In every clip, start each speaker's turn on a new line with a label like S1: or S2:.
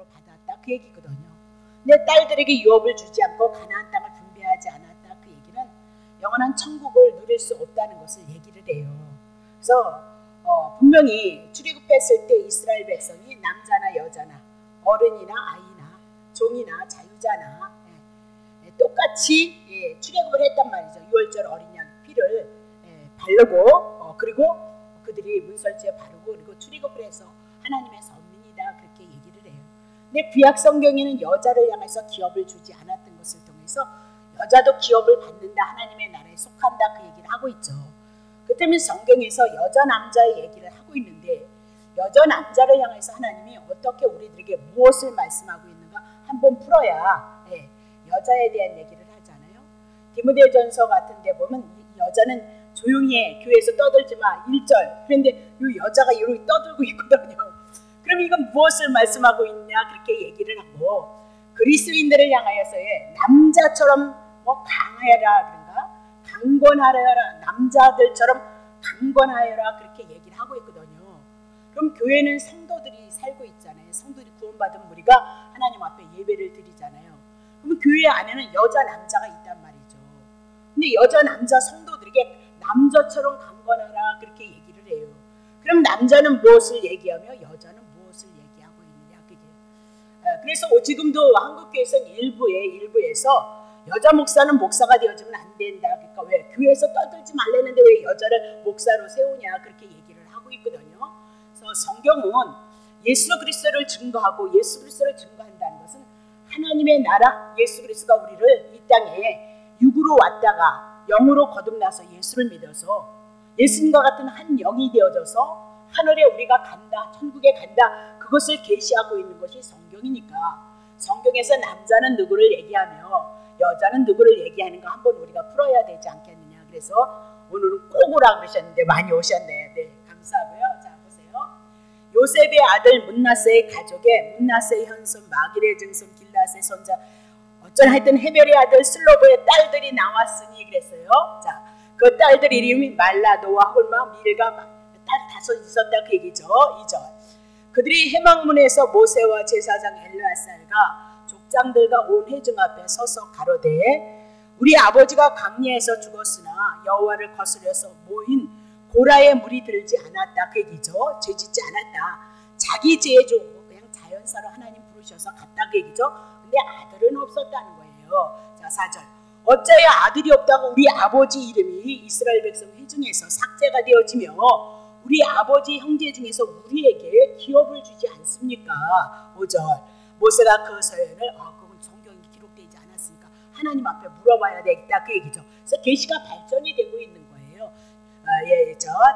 S1: 아들로 받았다 그 얘기거든요. 내 딸들에게 유업을 주지 않고 가나안 땅을 분배하지 않았다 그 얘기는 영원한 천국을 누릴 수 없다는 것을 얘기를 해요. 그래서 분명히 출애굽했을 때 이스라엘 백성이 남자나 여자나 어른이나 아이나 종이나 자유자나 똑같이 출애굽을 했단 말이죠. 유월절 어린 양 피를 바르고 그리고 그들이 문설주에 바르고 그리고 출애굽을 해서 하나님의 선민이다 그렇게 얘기를 해요. 근데 구약 성경에는 여자를 향해서 기업을 주지 않았던 것을 통해서 여자도 기업을 받는다 하나님의 나라에 속한다 그 얘기를 하고 있죠. 그렇다면 성경에서 여자 남자의 얘기를 하고 있는데 여자 남자를 향해서 하나님이 어떻게 우리들에게 무엇을 말씀하고 있는가 한번 풀어야 여자에 대한 얘기를 하잖아요. 디모데전서 같은 데 보면 여자는 조용히 해 교회에서 떠들지 마 1절 그런데 이 여자가 이렇게 떠들고 있거든요. 그럼 이건 무엇을 말씀하고 있냐 그렇게 얘기를 하고 그리스도인들을 향하여서의 남자처럼 강하여라 그런가 강권하여라 남자들처럼 강권하여라 그렇게 얘기를 하고 있거든요. 그럼 교회는 성도들이 살고 있잖아요. 성도들이 구원받은 무리가 하나님 앞에 예배를 드리잖아요. 그럼 교회 안에는 여자 남자가 있단 말이죠. 근데 여자 남자 성도들에게 남자처럼 강권하라 그렇게 얘기를 해요. 그럼 남자는 무엇을 얘기하며 여자는 무엇을 얘기하고 있느냐 그게. 그래서 지금도 한국교회에서는 일부에서 여자 목사는 목사가 되어지면 안 된다. 그러니까 왜 교회에서 떠들지 말라는데 왜 여자를 목사로 세우냐 그렇게 얘기를 하고 있거든요. 그래서 성경은 예수 그리스도를 증거하고 예수 그리스도를 증거한다는 것은 하나님의 나라 예수 그리스도가 우리를 이 땅에 육으로 왔다가 영으로 거듭나서 예수를 믿어서 예수님과 같은 한 영이 되어져서 하늘에 우리가 간다 천국에 간다 그것을 계시하고 있는 것이 성경이니까 성경에서 남자는 누구를 얘기하며 여자는 누구를 얘기하는 거 한번 우리가 풀어야 되지 않겠느냐. 그래서 오늘은 꼭 오라 그러셨는데 많이 오셨네요. 네, 감사하고요. 자 보세요. 요셉의 아들 문나세의 가족에 문나세의 현손 마길의 증손 길앗의 손자 어쩐 하여튼 헤벨의 아들 슬로보의 딸들이 나왔으니 그랬어요. 자, 그 딸들 이름이 말라 노아 홀마 밀가 딸 다섯 있었다 그 얘기죠. 2절 그들이 해망문에서 모세와 제사장 엘르아살과 족장들과 온 회중 앞에 서서 가로되 우리 아버지가 광야에서 죽었으나 여호와를 거스려서 모인 고라의 물이 들지 않았다 그 얘기죠. 죄짓지 않았다. 자기 죄에 주고 그냥 자연사로 하나님 부르셔서 갔다 그 얘기죠. 근데 아들은 없었다는 거예요. 자 4절 어찌하여 아들이 없다고 우리 아버지 이름이 이스라엘 백성 회중에서 삭제가 되어지며 우리 아버지 형제 중에서 우리에게 기업을 주지 않습니까? 5절 모세가 그 서연을 그건 성경에 기록되지 않았으니까 하나님 앞에 물어봐야 되겠다 그 얘기죠. 그래서 계시가 발전이 되고 있는 거예요.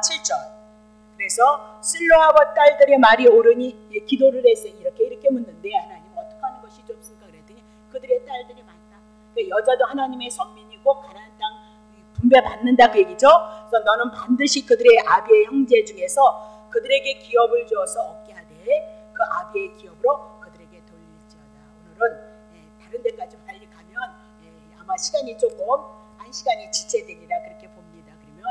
S1: 7절 그래서 슬로아버 딸들의 말이 옳으니 기도를 해서 이렇게 묻는데 하나님 어떻게 하는 것이 좋습니까? 그랬더니 그들의 딸들이 많다. 그러니까 여자도 하나님의 선민이고 가나안 땅 분배받는다 그 얘기죠. 그래서 너는 반드시 그들의 아비의 형제 중에서 그들에게 기업을 주어서 얻게 하되 그 아비의 기업으로 그들에게 돌릴지어다. 오늘은 다른 데까지 빨리 가면 아마 시간이 조금 한 시간이 지체되리라 그렇게 봅니다. 그러면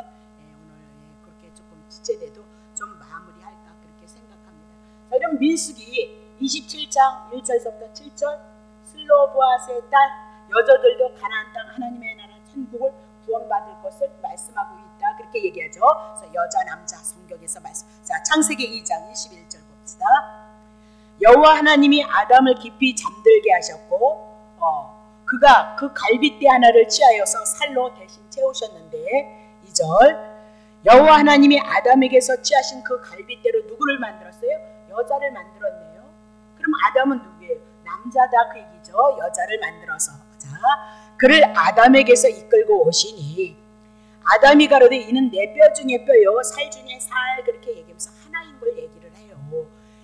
S1: 오늘 그렇게 조금 지체돼도 좀 마무리할까 그렇게 생각합니다. 자, 그럼 민수기 27장 1절부터 7절 슬로보아스의 딸 여자들도 가나안 땅 하나님의 나라 천국을 구원받을 것을 말씀하고 있다 그렇게 얘기하죠. 그래서 여자 남자 성경에서 말씀. 자 창세기 2장 21절 봅시다. 여호와 하나님이 아담을 깊이 잠들게 하셨고 그가 그 갈빗대 하나를 취하여서 살로 대신 채우셨는데 2절 여호와 하나님이 아담에게서 취하신 그 갈빗대로 누구를 만들었어요? 여자를 만들었네요. 그럼 아담은 누구예요? 남자다 그 얘기죠. 여자를 만들어서. 자, 그를 아담에게서 이끌고 오시니 아담이 가로되 이는 내 뼈 중에 뼈요 살 중에 살 그렇게 얘기하면서 하나인 걸 얘기를 해요.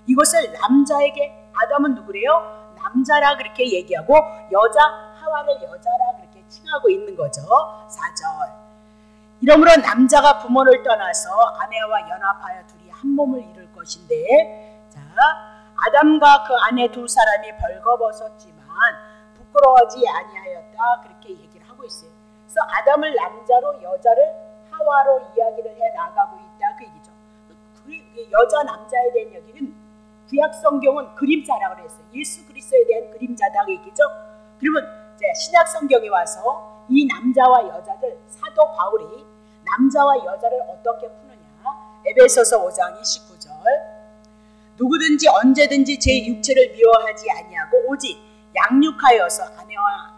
S1: 이것을 남자에게 아담은 누구래요? 남자라 그렇게 얘기하고 여자 하와를 여자라 그렇게 칭하고 있는 거죠. 4절 이러므로 남자가 부모를 떠나서 아내와 연합하여 둘이 한 몸을 이룰 것인데 자 아담과 그 아내 두 사람이 벌거벗었지만 부끄러워하지 아니하였다 그렇게 얘기를 하고 있어요. 그래서 아담을 남자로 여자를 하와로 이야기를 해 나가고 있다 그 얘기죠. 그 여자 남자에 대한 얘기는 구약 성경은 그림자라고 그랬어요. 예수 그리스도에 대한 그림자다 얘기죠. 그러면 이제 신약 성경에 와서 이 남자와 여자들, 사도 바울이 남자와 여자를 어떻게 푸느냐. 에베소서 5장 29절. 누구든지 언제든지 제 육체를 미워하지 아니하고 오직 양육하여서 아내와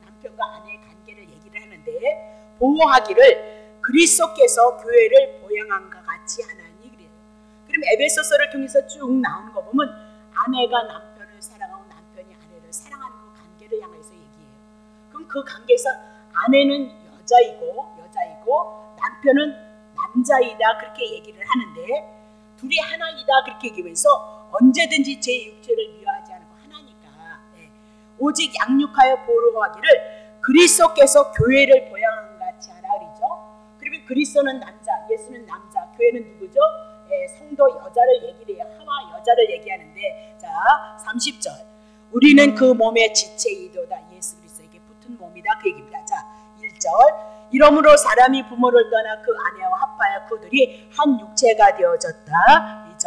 S1: 남편과 아내의 관계를 얘기를 하는데 보호하기를 그리스도께서 교회를 보양함과 같이 하나니 그래요. 그럼 에베소서를 통해서 쭉 나오는 거 보면 아내가 남편을 사랑하고 남편이 아내를 사랑하는 그 관계를 향해서 얘기해요. 그럼 그 관계에서 아내는 여자이고 남편은 남자이다 그렇게 얘기를 하는데 둘이 하나이다 그렇게 얘기하면서 언제든지 제 육체를 미워하지 않고 하나니까 오직 양육하여 보호하기를 그리스도께서 교회를 보양함 같이 하라 그러죠. 그러면 그리스도는 남자, 예수는 남자, 교회는 누구죠? 성도 여자를 얘기를 해요. 하와 여자를 얘기하는데 자 30절 우리는 그 몸의 지체이도다. 예수 그리스도에게 붙은 몸이다 그 얘기입니다. 자 1절 이러므로 사람이 부모를 떠나 그 아내와 합하여 그들이 한 육체가 되어졌다. 2절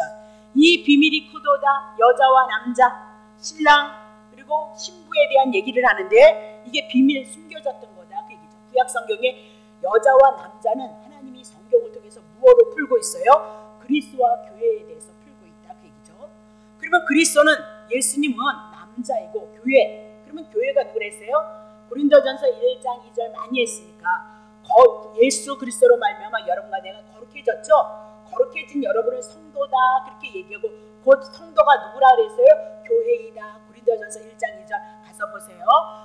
S1: 이 비밀이 크도다. 여자와 남자, 신랑 그리고 신부에 대한 얘기를 하는데 이게 비밀 숨겨졌던 거다 그 얘기죠. 구약 성경에 여자와 남자는 하나님이 성경을 통해서 무엇으로 풀고 있어요? 그리스도와 교회에 대해서 풀고 있다 그 얘기죠. 그러면 그리스도는 예수님은 남자이고 교회 그러면 교회가 누구랬어요? 고린도전서 1장 2절 많이 했으니까 예수 그리스도로 말미암아 여러분과 내가 거룩해졌죠. 거룩해진 여러분은 성도다 그렇게 얘기하고 곧 성도가 누구라 그랬어요? 교회이다. 고린도전서 1장 2절 가서 보세요.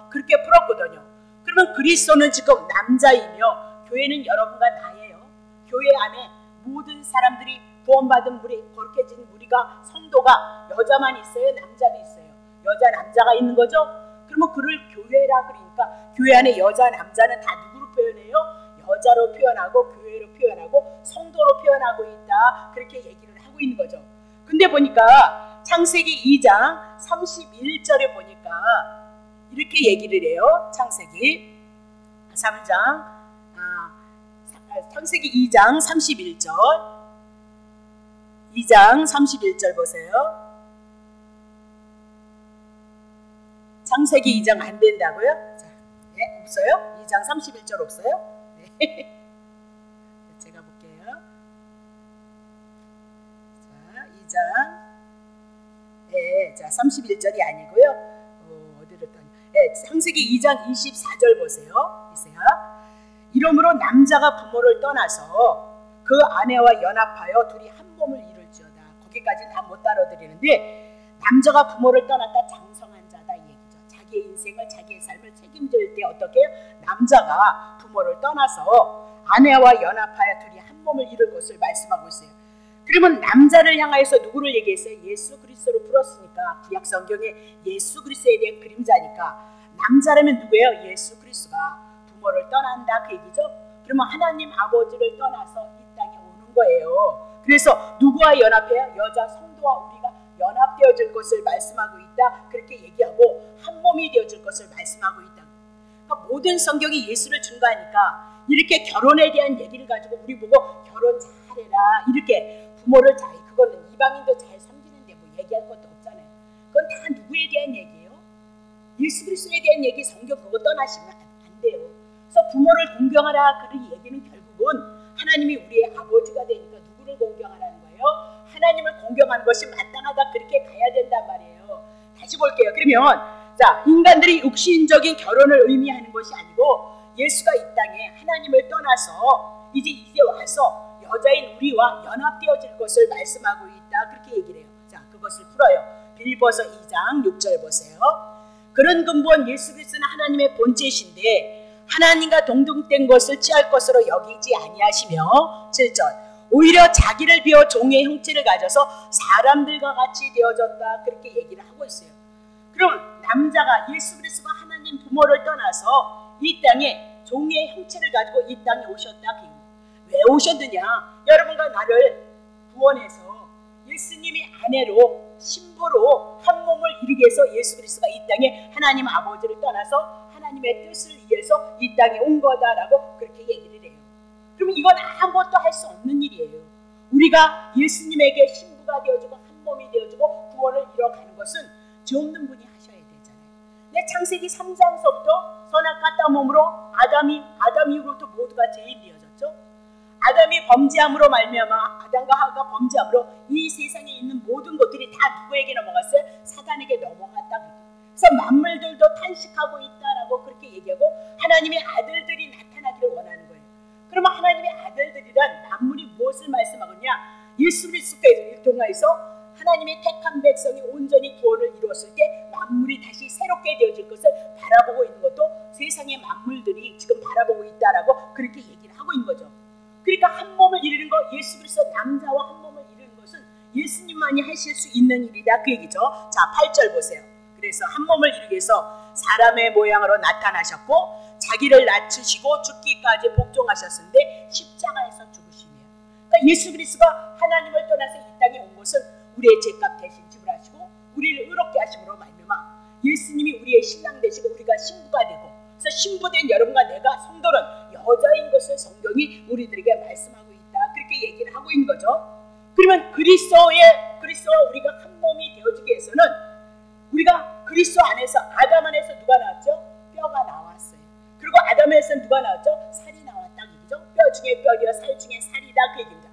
S1: 그렇게 풀었거든요. 그러면 그리스도는 지금 남자이며 교회는 여러분과 나예요. 교회 안에 모든 사람들이 구원받은 무리, 거룩해진 무리가 성도가 여자만 있어요? 남자도 있어요? 여자 남자가 있는 거죠. 그러면 그를 교회라 그러니까 교회 안에 여자 남자는 다 누구로 표현해요? 여자로 표현하고 교회로 표현하고 성도로 표현하고 있다 그렇게 얘기를 하고 있는 거죠. 근데 보니까 창세기 2장 31절에 보니까 이렇게 얘기를 해요. 창세기 2장 31절 2장 31절 보세요. 창세기 2장 안 된다고요? 자, 네, 없어요? 2장 31절 없어요? 네. 제가 볼게요. 자, 2장 네, 자 31절이 아니고요. 어디를 떠니? 네, 창세기 2장 24절 보세요. 이러므로 남자가 부모를 떠나서 그 아내와 연합하여 둘이 한 몸을 이룰지어다. 거기까지는 다 못 따라드리는데 남자가 부모를 떠났다 장성한 자다 이 얘기죠. 자기의 인생을 자기의 삶을 책임질 때 어떻게 남자가 부모를 떠나서 아내와 연합하여 둘이 한 몸을 이룰 것을 말씀하고 있어요. 그러면 남자를 향하여서 누구를 얘기했어요? 예수 그리스도로 풀었으니까 구약 성경에 예수 그리스도에 대한 그림자니까 남자라면 누구예요? 예수 그리스도가 부모를 떠난다 그 얘기죠. 그러면 하나님 아버지를 떠나서 이 땅에 오는 거예요. 그래서 누구와 연합해요? 여자 성도와 우리가 연합되어질 것을 말씀하고 있다 그렇게 얘기하고 한 몸이 되어질 것을 말씀하고 있다. 그러니까 모든 성경이 예수를 증거하니까 이렇게 결혼에 대한 얘기를 가지고 우리 보고 결혼 잘해라 이렇게 부모를 잘 그거는 이방인도 잘 섬기는데 뭐 얘기할 것도 없잖아요. 그건 다 누구에 대한 얘기예요? 예수 그리스도에 대한 얘기 성경 그거 떠나시면 안 돼요. 그래서 부모를 공경하라 그 얘기는 결국은 하나님이 우리의 아버지가 되니까 누구를 공경하라는 거예요? 하나님을 공경하는 것이 마땅하다 그렇게 가야 된단 말이에요. 다시 볼게요. 그러면 자 인간들이 육신적인 결혼을 의미하는 것이 아니고 예수가 이 땅에 하나님을 떠나서 이제 와서 여자인 우리와 연합되어질 것을 말씀하고 있다 그렇게 얘기를 해요. 자 그것을 풀어요. 빌립보서 2장 6절 보세요. 그런 근본 예수 그리스도는 하나님의 본체이신데 하나님과 동등된 것을 취할 것으로 여기지 아니하시며 7절 오히려 자기를 비워 종의 형체를 가져서 사람들과 같이 되어졌다 그렇게 얘기를 하고 있어요. 그럼 남자가 예수 그리스도가 하나님 부모를 떠나서 이 땅에 종의 형체를 가지고 이 땅에 오셨다. 왜 오셨느냐? 여러분과 나를 구원해서 예수님이 아내로 신부로 한 몸을 이루기 위해서 예수 그리스도가 이 땅에 하나님 아버지를 떠나서 하나님의 뜻을 위해서 이 땅에 온 거다라고 그렇게 얘기를 해요. 그러면 이건 아무것도 할 수 없는 일이에요. 우리가 예수님에게 신부가 되어주고 한 몸이 되어주고 구원을 이뤄가는 것은 죄 없는 분이 하셔야 되잖아요. 근데 창세기 3장서부터 선악과 땅 몸으로 아담 이후로부터 모두가 죄인되어졌죠. 아담이 범죄함으로 말미암아 아담과 하와가 범죄함으로 이 세상에 있는 모든 것들이 다 누구에게 넘어갔어요? 사단에게 넘어갔다. 그래서 만물들도 탄식하고 있다라고 그렇게 얘기하고 하나님의 아들들이 나타나기를 원하는 거예요. 그러면 하나님의 아들들이란 만물이 무엇을 말씀하느냐? 예수 그리스도를 통해서 하나님의 택한 백성이 온전히 구원을 이루었을 때 만물이 다시 새롭게 되어질 것을 바라보고 있는 것도 세상의 만물들이 지금 바라보고 있다라고 그렇게 얘기를 하고 있는 거죠. 그러니까 한 몸을 이루는 거, 예수 그리스도 남자와 한 몸을 이루는 것은 예수님만이 하실 수 있는 일이다 그 얘기죠. 자, 8절 보세요. 그래서 한 몸을 이루기 위해서 사람의 모양으로 나타나셨고 자기를 낮추시고 죽기까지 복종하셨는데 십자가에서 죽으시며, 그러니까 예수 그리스도가 하나님을 떠나서 이 땅에 온 것은 우리의 죄값 대신 지불하시고 우리를 의롭게 하심으로 말미암아 예수님이 우리의 신랑 되시고 우리가 신부가 되고, 그래서 신부된 여러분과 내가 성도는 여자인 것을 성경이 우리들에게 말씀하고 있다 그렇게 얘기를 하고 있는 거죠. 그러면 그리스도와 우리가 한 몸이 되어지기 위해서는 우리가 그리스도 안에서 아담 안에서 누가 나왔죠? 뼈가 나왔어요. 그리고 아담에서 누가 나왔죠? 살이 나왔다 그 얘기죠. 뼈 중에 뼈이요 살 중에 살이다 그 얘기입니다.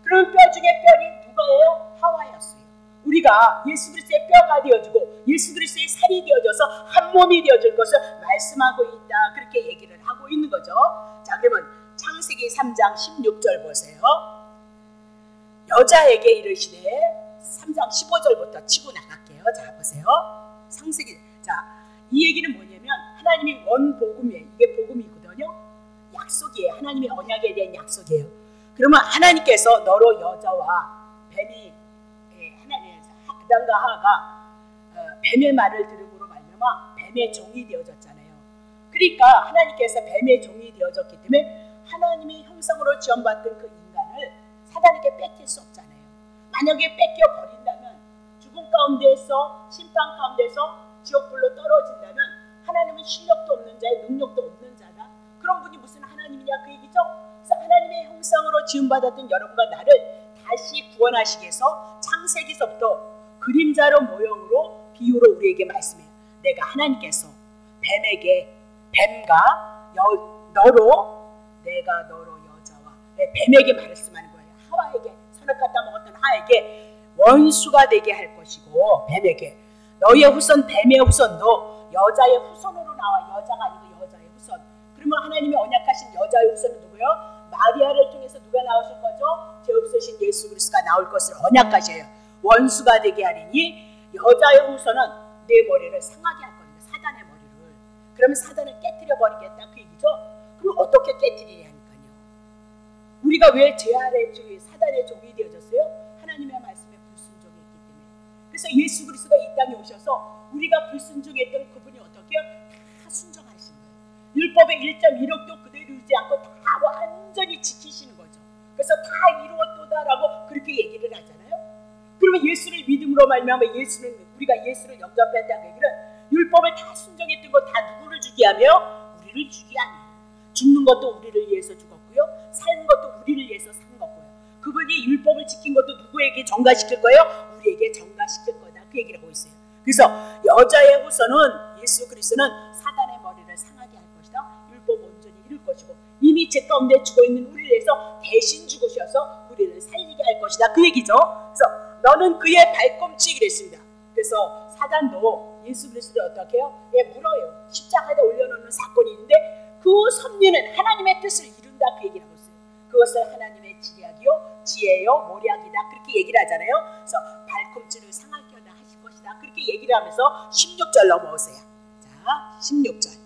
S1: 그럼 뼈 중에 뼈이 누가예요? 하와였어요. 우리가 예수 그리스도의 뼈가 되어지고 예수 그리스도의 살이 되어져서 한 몸이 되어질 것을 말씀하고 있다 그렇게 얘기를 하고 있는 거죠. 자, 그러면 창세기 3장 16절 보세요. 여자에게 이르시되 3장 15절부터 치고 나갈게요. 자, 보세요. 창세기. 자, 이 얘기는 뭐냐면 하나님이 원복음이에요. 이게 복음이거든요. 약속이에요. 하나님의 언약에 대한 약속이에요. 그러면 하나님께서 너로 여자와 뱀이 아담과 하와가 뱀의 말을 들음으로 말미암아 뱀의 종이 되어졌잖아요. 그러니까 하나님께서 뱀의 종이 되어졌기 때문에 하나님의 형상으로 지원받던 그 인간을 사단에게 뺏길 수 없잖아요. 만약에 뺏겨 버린다면 죽음 가운데서 심판 가운데서 지옥불로 떨어진다면 하나님은 실력도 없는 자에 능력도 없는 자다. 그런 분이 무슨 하나님이냐 그 얘기죠. 그래서 하나님의 형상으로 지음받았던 여러분과 나를 다시 구원하시기 위해서 창세기서부터 그림자로 모형으로 비유로 우리에게 말씀해요. 내가 하나님께서 뱀과 내가 너로 여자와 뱀에게 말씀하는 거예요. 하와에게 선악 갖다 먹었던 하와에게 원수가 되게 할 것이고 뱀에게 너희의 후손 뱀의 후손도 여자의 후손으로 나와. 여자가 아니고 여자의 후손. 그러면 하나님이 언약하신 여자의 후손은 누구요? 마리아를 통해서 누가 나오실 거죠? 죄 없으신 예수 그리스도가 나올 것을 언약하셔요. 원수가 되게 하리니 여자의 후손은 내 머리를 상하게 할 겁니다. 사단의 머리를. 그러면 사단을 깨트려 버리겠다 그 얘기죠. 그럼 어떻게 깨트리냐니까요. 우리가 왜 죄 아래 사단의 종이 되어졌어요? 하나님의 말씀에 불순종했기 때문에. 그래서 예수 그리스도가 이 땅에 오셔서 우리가 불순종했던 그분이 어떻게 해요? 다 순종하신 거예요. 율법의 1.1억도 그대로 유지 않고 다 완전히 지키시는 거죠. 그래서 다 이루었도다라고 그렇게 얘기를 하잖아요. 그러면 예수를 믿음으로 말미암아 우리가 예수를 영접했다는 얘기는 율법을 다 순종했던 거 다 누구를 주게 하며? 우리를 주게 하며. 죽는 것도 우리를 위해서 죽었고요. 사는 것도 우리를 위해서 산 거고요. 그분이 율법을 지킨 것도 누구에게 전가시킬 거예요? 우리에게 전가시킬 거다 그 얘기를 하고 있어요. 그래서 여자의 후손은 예수 그리스도는 사단의 머리를 상하게 할 것이다. 율법 온전히 이룰 것이고 이미 죄 가운데 죽어있는 우리를 위해서 대신 죽으셔서 우리를 살리게 할 것이다 그 얘기죠. 그래서 너는 그의 발꿈치 그랬습니다. 그래서 사단도 예수 그리스도를 어떻게 해요? 물어요. 십자가에다 올려놓는 사건이 있는데 그 섭리는 하나님의 뜻을 이룬다 그 얘기를 하고 있어요. 그것을 하나님의 지혜요 모략이다 그렇게 얘기를 하잖아요. 그래서 발꿈치를 상하게 하실 것이다 그렇게 얘기를 하면서 16절 넘어오세요. 자, 16절.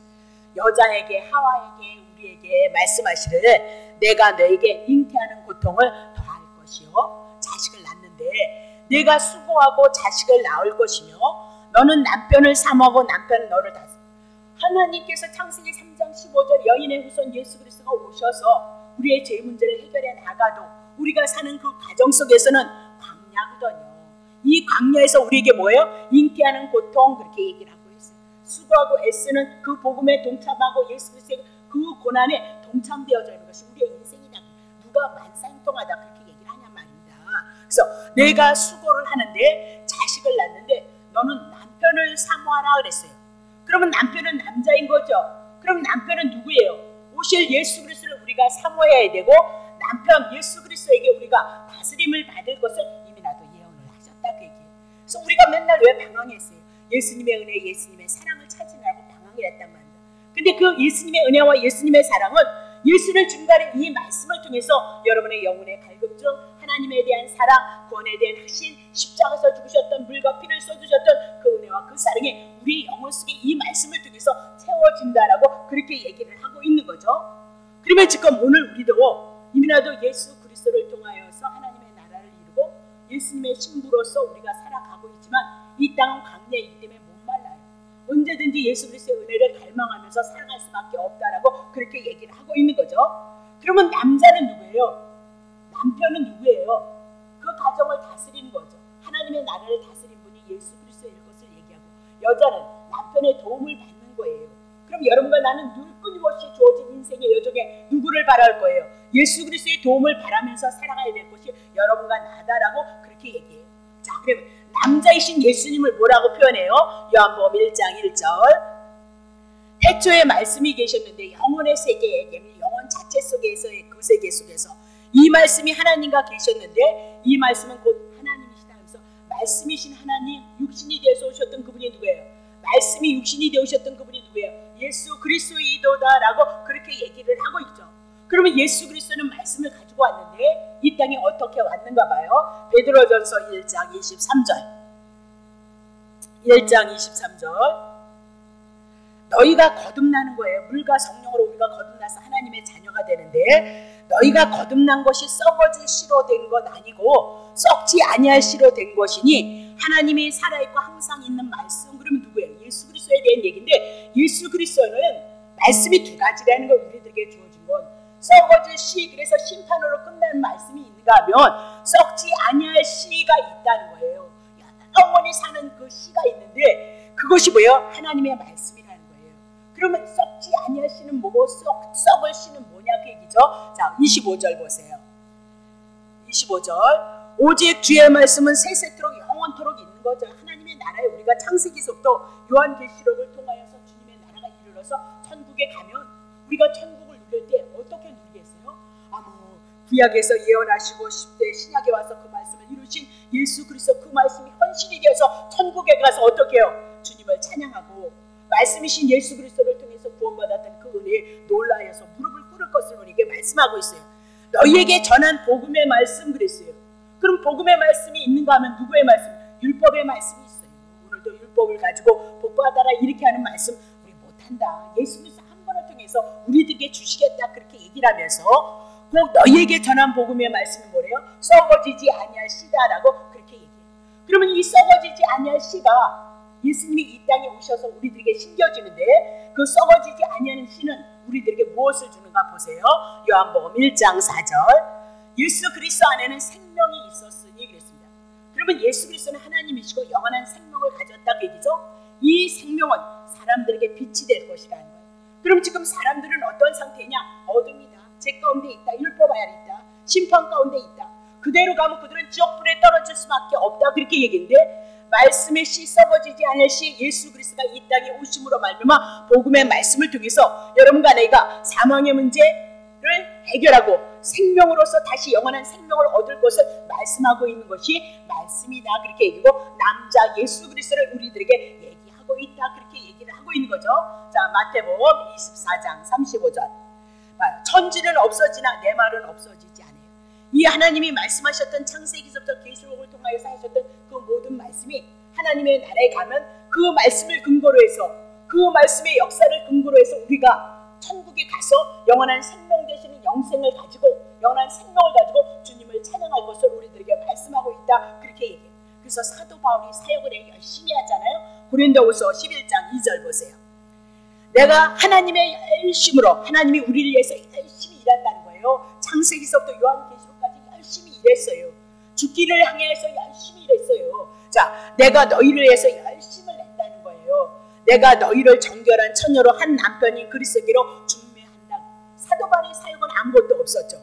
S1: 여자에게 하와에게 우리에게 말씀하시되 내가 너에게 잉태하는 고통을 더할 것이요 자식을 낳는데 내가 수고하고 자식을 낳을 것이며 너는 남편을 사모하고 남편은 너를 다스려. 하나님께서 창세기 3장 15절 여인의 후손 예수 그리스도가 오셔서 우리의 죄 문제를 해결해 나가도 우리가 사는 그 가정 속에서는 광야거든요. 이 광야에서 우리에게 뭐예요? 잉태하는 고통 그렇게 얘기를 하고 있어요. 수고하고 애쓰는 그 복음에 동참하고 예수 그리스도의 그 고난에 동참되어져 있는 것이 우리의 인생이다. 누가 만사형통하다 그렇게 얘기를 하냔 말입니다. 그래서 내가 수고를 하는데 자식을 낳는데 너는 남편을 사모하라 그랬어요. 그러면 남편은 남자인 거죠. 그럼 남편은 누구예요? 오실 예수 그리스도를 우리가 사모해야 되고 남편 예수 그리스도에게 우리가 다스림을 받을 것을 이미 나도 예언을 하셨다 그 얘기예요. 그래서 우리가 맨날 왜 방황했어요? 예수님의 은혜, 예수님의 사랑을 찾으려고 방황을 했단 말이에요. 근데 그 예수님의 은혜와 예수님의 사랑은 예수를 중간에 이 말씀을 통해서 여러분의 영혼의 갈급증, 하나님에 대한 사랑, 구원에 대한 확신, 십자가에서 죽으셨던 물과 피를 쏟으셨던 그 은혜와 그 사랑이 우리 영혼 속에 이 말씀을 통해서 채워진다라고 그렇게 얘기를 하고 있는 거죠. 그러면 지금 오늘 우리도 이미나도 예수 그리스도를 통하여서 하나님의 나라를 이루고 예수님의 신부로서 우리가 살아가고 있지만 이 땅은 광야이기 때문에 못 말라요. 언제든지 예수 그리스도의 은혜를 갈망하면서 살아갈 수밖에 없다라고 그렇게 얘기를 하고 있는 거죠. 그러면 남자는 누구예요? 남편은 누구예요? 그 가정을 다스리는 거죠. 하나님의 나라를 다스린 분이 예수 그리스도일 것을 얘기하고 여자는 남편의 도움을 받는 거예요. 그럼 여러분과 나는 늘 끊임없이 주어진 인생의 여정에 누구를 바랄 거예요? 예수 그리스도의 도움을 바라면서 살아가야 될 것이 여러분과 나다라고 그렇게 얘기해요. 자, 그러면 남자이신 예수님을 뭐라고 표현해요? 요한복음 1장 1절 태초에 말씀이 계셨는데 영혼의 세계에 영혼 자체 속에서의 그 세계 속에서 이 말씀이 하나님과 계셨는데 이 말씀은 곧 하나님이시다 하면서 말씀이신 하나님 육신이 되어서 오셨던 그분이 누구예요? 말씀이 육신이 되어오셨던 그분이 누구예요? 예수 그리스도이도다라고 그렇게 얘기를 하고 있죠. 그러면 예수 그리스도는 말씀을 가지고 왔는데 이 땅에 어떻게 왔는가 봐요. 베드로전서 1장 23절 1장 23절 너희가 거듭나는 거예요. 물과 성령으로 우리가 거듭나서 하나님의 자녀가 되는데 너희가 거듭난 것이 썩어질 씨로 된 것 아니고 썩지 아니할 씨로 된 것이니 하나님이 살아있고 항상 있는 말씀. 그러면 누구예요? 예수 그리스도에 대한 얘기인데 예수 그리스도는 말씀이 두 가지라는 걸 우리들에게 주어진 건 썩어질 씨, 그래서 심판으로 끝나는 말씀이 있는가 하면 썩지 아니할 씨가 있다는 거예요. 영원히 사는 그 씨가 있는데 그것이 뭐예요? 하나님의 말씀이라는 거예요. 그러면 썩지 아니할 씨는 뭐고 썩을 씨는 뭐냐 그 얘기죠. 자, 25절 보세요. 25절 오직 주의 말씀은 세세토록 영원토록 있는 거죠. 하나님의 나라에 우리가 창세기서부터 요한계시록을 통하여서 주님의 나라가 이르러서 천국에 가면 우리가 천국을 누릴 때 어떻게 누리겠어요? 구약에서 예언하시고 10대 신약에 와서 그 말씀을 이루신 예수 그리스도 그 말씀이 헌신이 되어서 천국에 가서 어떻게 해요? 주님을 찬양하고 말씀이신 예수 그리스도를 통해서 구원받았던 그 은혜에 놀라여서 무릎을 꿇을 것을 우리에게 말씀하고 있어요. 너희에게 전한 복음의 말씀 그랬어요. 그럼 복음의 말씀이 있는가 하면 누구의 말씀? 율법의 말씀이 있어요. 오늘도 율법을 가지고 복받아라 이렇게 하는 말씀 우리 못한다. 예수 그리스도 한 번을 통해서 우리들에게 주시겠다 그렇게 얘기를 하면서 꼭 너희에게 전한 복음의 말씀이 뭐래요? 썩어지지 아니할 씨다라고 그렇게 얘기해요. 그러면 이 썩어지지 아니할 씨가 예수님이 이 땅에 오셔서 우리들에게 심겨지는데 그 썩어지지 아니하는 씨는 우리들에게 무엇을 주는가 보세요. 요한복음 1장 4절 예수 그리스도 안에는 생명이 있었으니 그랬습니다. 그러면 예수 그리스도는 하나님이시고 영원한 생명을 가졌다 그 얘기죠. 이 생명은 사람들에게 빛이 될 것이라는 거예요. 그럼 지금 사람들은 어떤 상태냐? 어둠이다. 죄 가운데 있다. 율법 아래 있다. 심판 가운데 있다. 그대로 가면 그들은 지옥불에 떨어질 수밖에 없다. 그렇게 얘기인데 말씀의 씨 썩어지지 않을 씨 예수 그리스도가 이 땅에 오심으로 말미암아 복음의 말씀을 통해서 여러분과 내가 사망의 문제를 해결하고 생명으로서 다시 영원한 생명을 얻을 것을 말씀하고 있는 것이 말씀이다. 그렇게 얘기고 남자 예수 그리스도를 우리들에게 얘기하고 있다. 그렇게 얘기를 하고 있는 거죠. 자, 마태복음 24장 35절 천지는 없어지나 내 말은 없어지지 않아요. 이 하나님이 말씀하셨던 창세기서부터 계시록을 통하여서 하셨던 그 모든 말씀이 하나님의 나라에 가면 그 말씀을 근거로 해서 그 말씀의 역사를 근거로 해서 우리가 천국에 가서 영원한 생명 되시는 영생을 가지고 영원한 생명을 가지고 주님을 찬양할 것을 우리들에게 말씀하고 있다. 그렇게 얘기해요. 그래서 사도 바울이 사역을 열심히 하잖아요. 고린도후서 11장 2절 보세요. 내가 하나님의 열심으로 하나님이 우리를 위해서 열심히 일한다는 거예요. 창세기서부터 요한계시록까지 열심히 일했어요. 죽기를 향해서 열심히 일했어요. 자, 내가 너희를 위해서 열심을 냈다는 거예요. 내가 너희를 정결한 처녀로 한 남편인 그리스도께로 중매한다. 사도 바울의 사역은 아무것도 없었죠.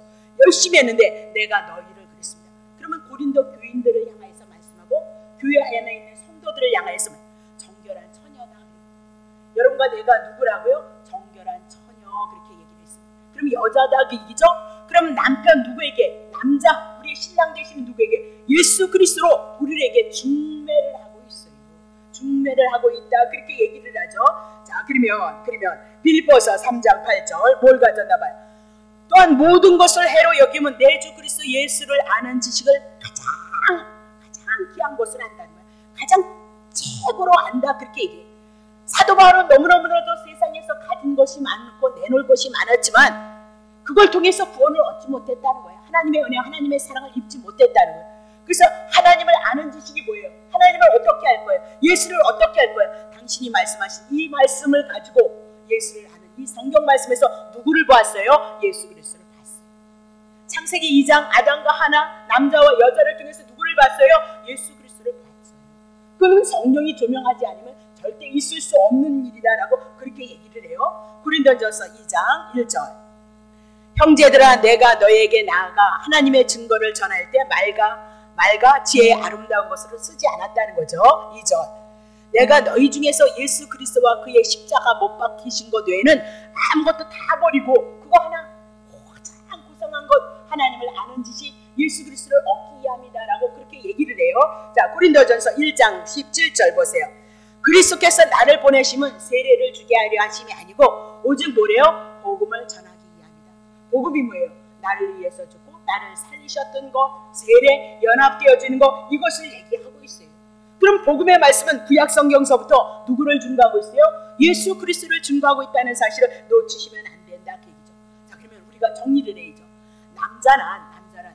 S1: 열심히 했는데 내가 너희를 그랬습니다. 그러면 고린도 교인들을 향하여서 말씀하고 교회 안에 있는 성도들을 향하여서 정결한 처녀다. 여러분과 내가 누구라고요? 정결한 처녀 그렇게 얘기를 했습니다. 그럼 여자다 그 얘기죠? 그럼 남편 누구에게? 남자 우리의 신랑 되시는 누구에게? 예수 그리스도로 우리에게 중매를 하고 있어요. 중매를 하고 있다 그렇게 얘기를 하죠. 자 그러면 빌립보서 3장 8절 뭘 가졌나 봐요. 또한 모든 것을 해로 여기면 내 주 그리스도 예수를 아는 지식을 가장 귀한 것을 안다는 거예요. 가장 최고로 안다 그렇게 얘기해요. 사도 바울은 너무너무나도 세상에서 가진 것이 많고 내놓을 것이 많았지만 그걸 통해서 구원을 얻지 못했다는 거예요. 하나님의 은혜, 하나님의 사랑을 입지 못했다는 거예요. 그래서 하나님을 아는 지식이 뭐예요? 하나님을 어떻게 할 거예요? 예수를 어떻게 할 거예요? 당신이 말씀하신 이 말씀을 가지고 예수를 아는 이 성경 말씀에서 누구를 보았어요? 예수 그리스도를 봤어요. 창세기 2장 아담과 하나 남자와 여자를 통해서 누구를 봤어요? 예수 그리스도를 봤어요. 그는 성령이 조명하지 않으면 절대 있을 수 없는 일이다라고 그렇게 얘기를 해요. 고린도전서 2장 1절 형제들아 내가 너에게 나아가 하나님의 증거를 전할 때 말과 지혜의 아름다운 것으로 쓰지 않았다는 거죠. 2절 내가 너희 중에서 예수 그리스도와 그의 십자가 못 박히신 것 외에는 아무것도 다 버리고 그거 하나 가장 고상한 것 하나님을 아는 지식 예수 그리스도를 얻기 위함이다라고 그렇게 얘기를 해요. 자 고린도전서 1장 17절 보세요. 그리스도께서 나를 보내심은 세례를 주게 하려 하심이 아니고 오직 뭐래요? 복음을 전하기 위함이다. 복음이 뭐예요? 나를 위해서 죽고 나를 살리셨던 것, 세례, 연합되어지는 것 이것을 얘기하고 있어요. 그럼 복음의 말씀은 구약 성경서부터 누구를 증거하고 있어요? 예수 그리스도를 증거하고 있다는 사실을 놓치시면 안 된다 그 얘기죠. 자 그러면 우리가 정리를 해야죠. 남자란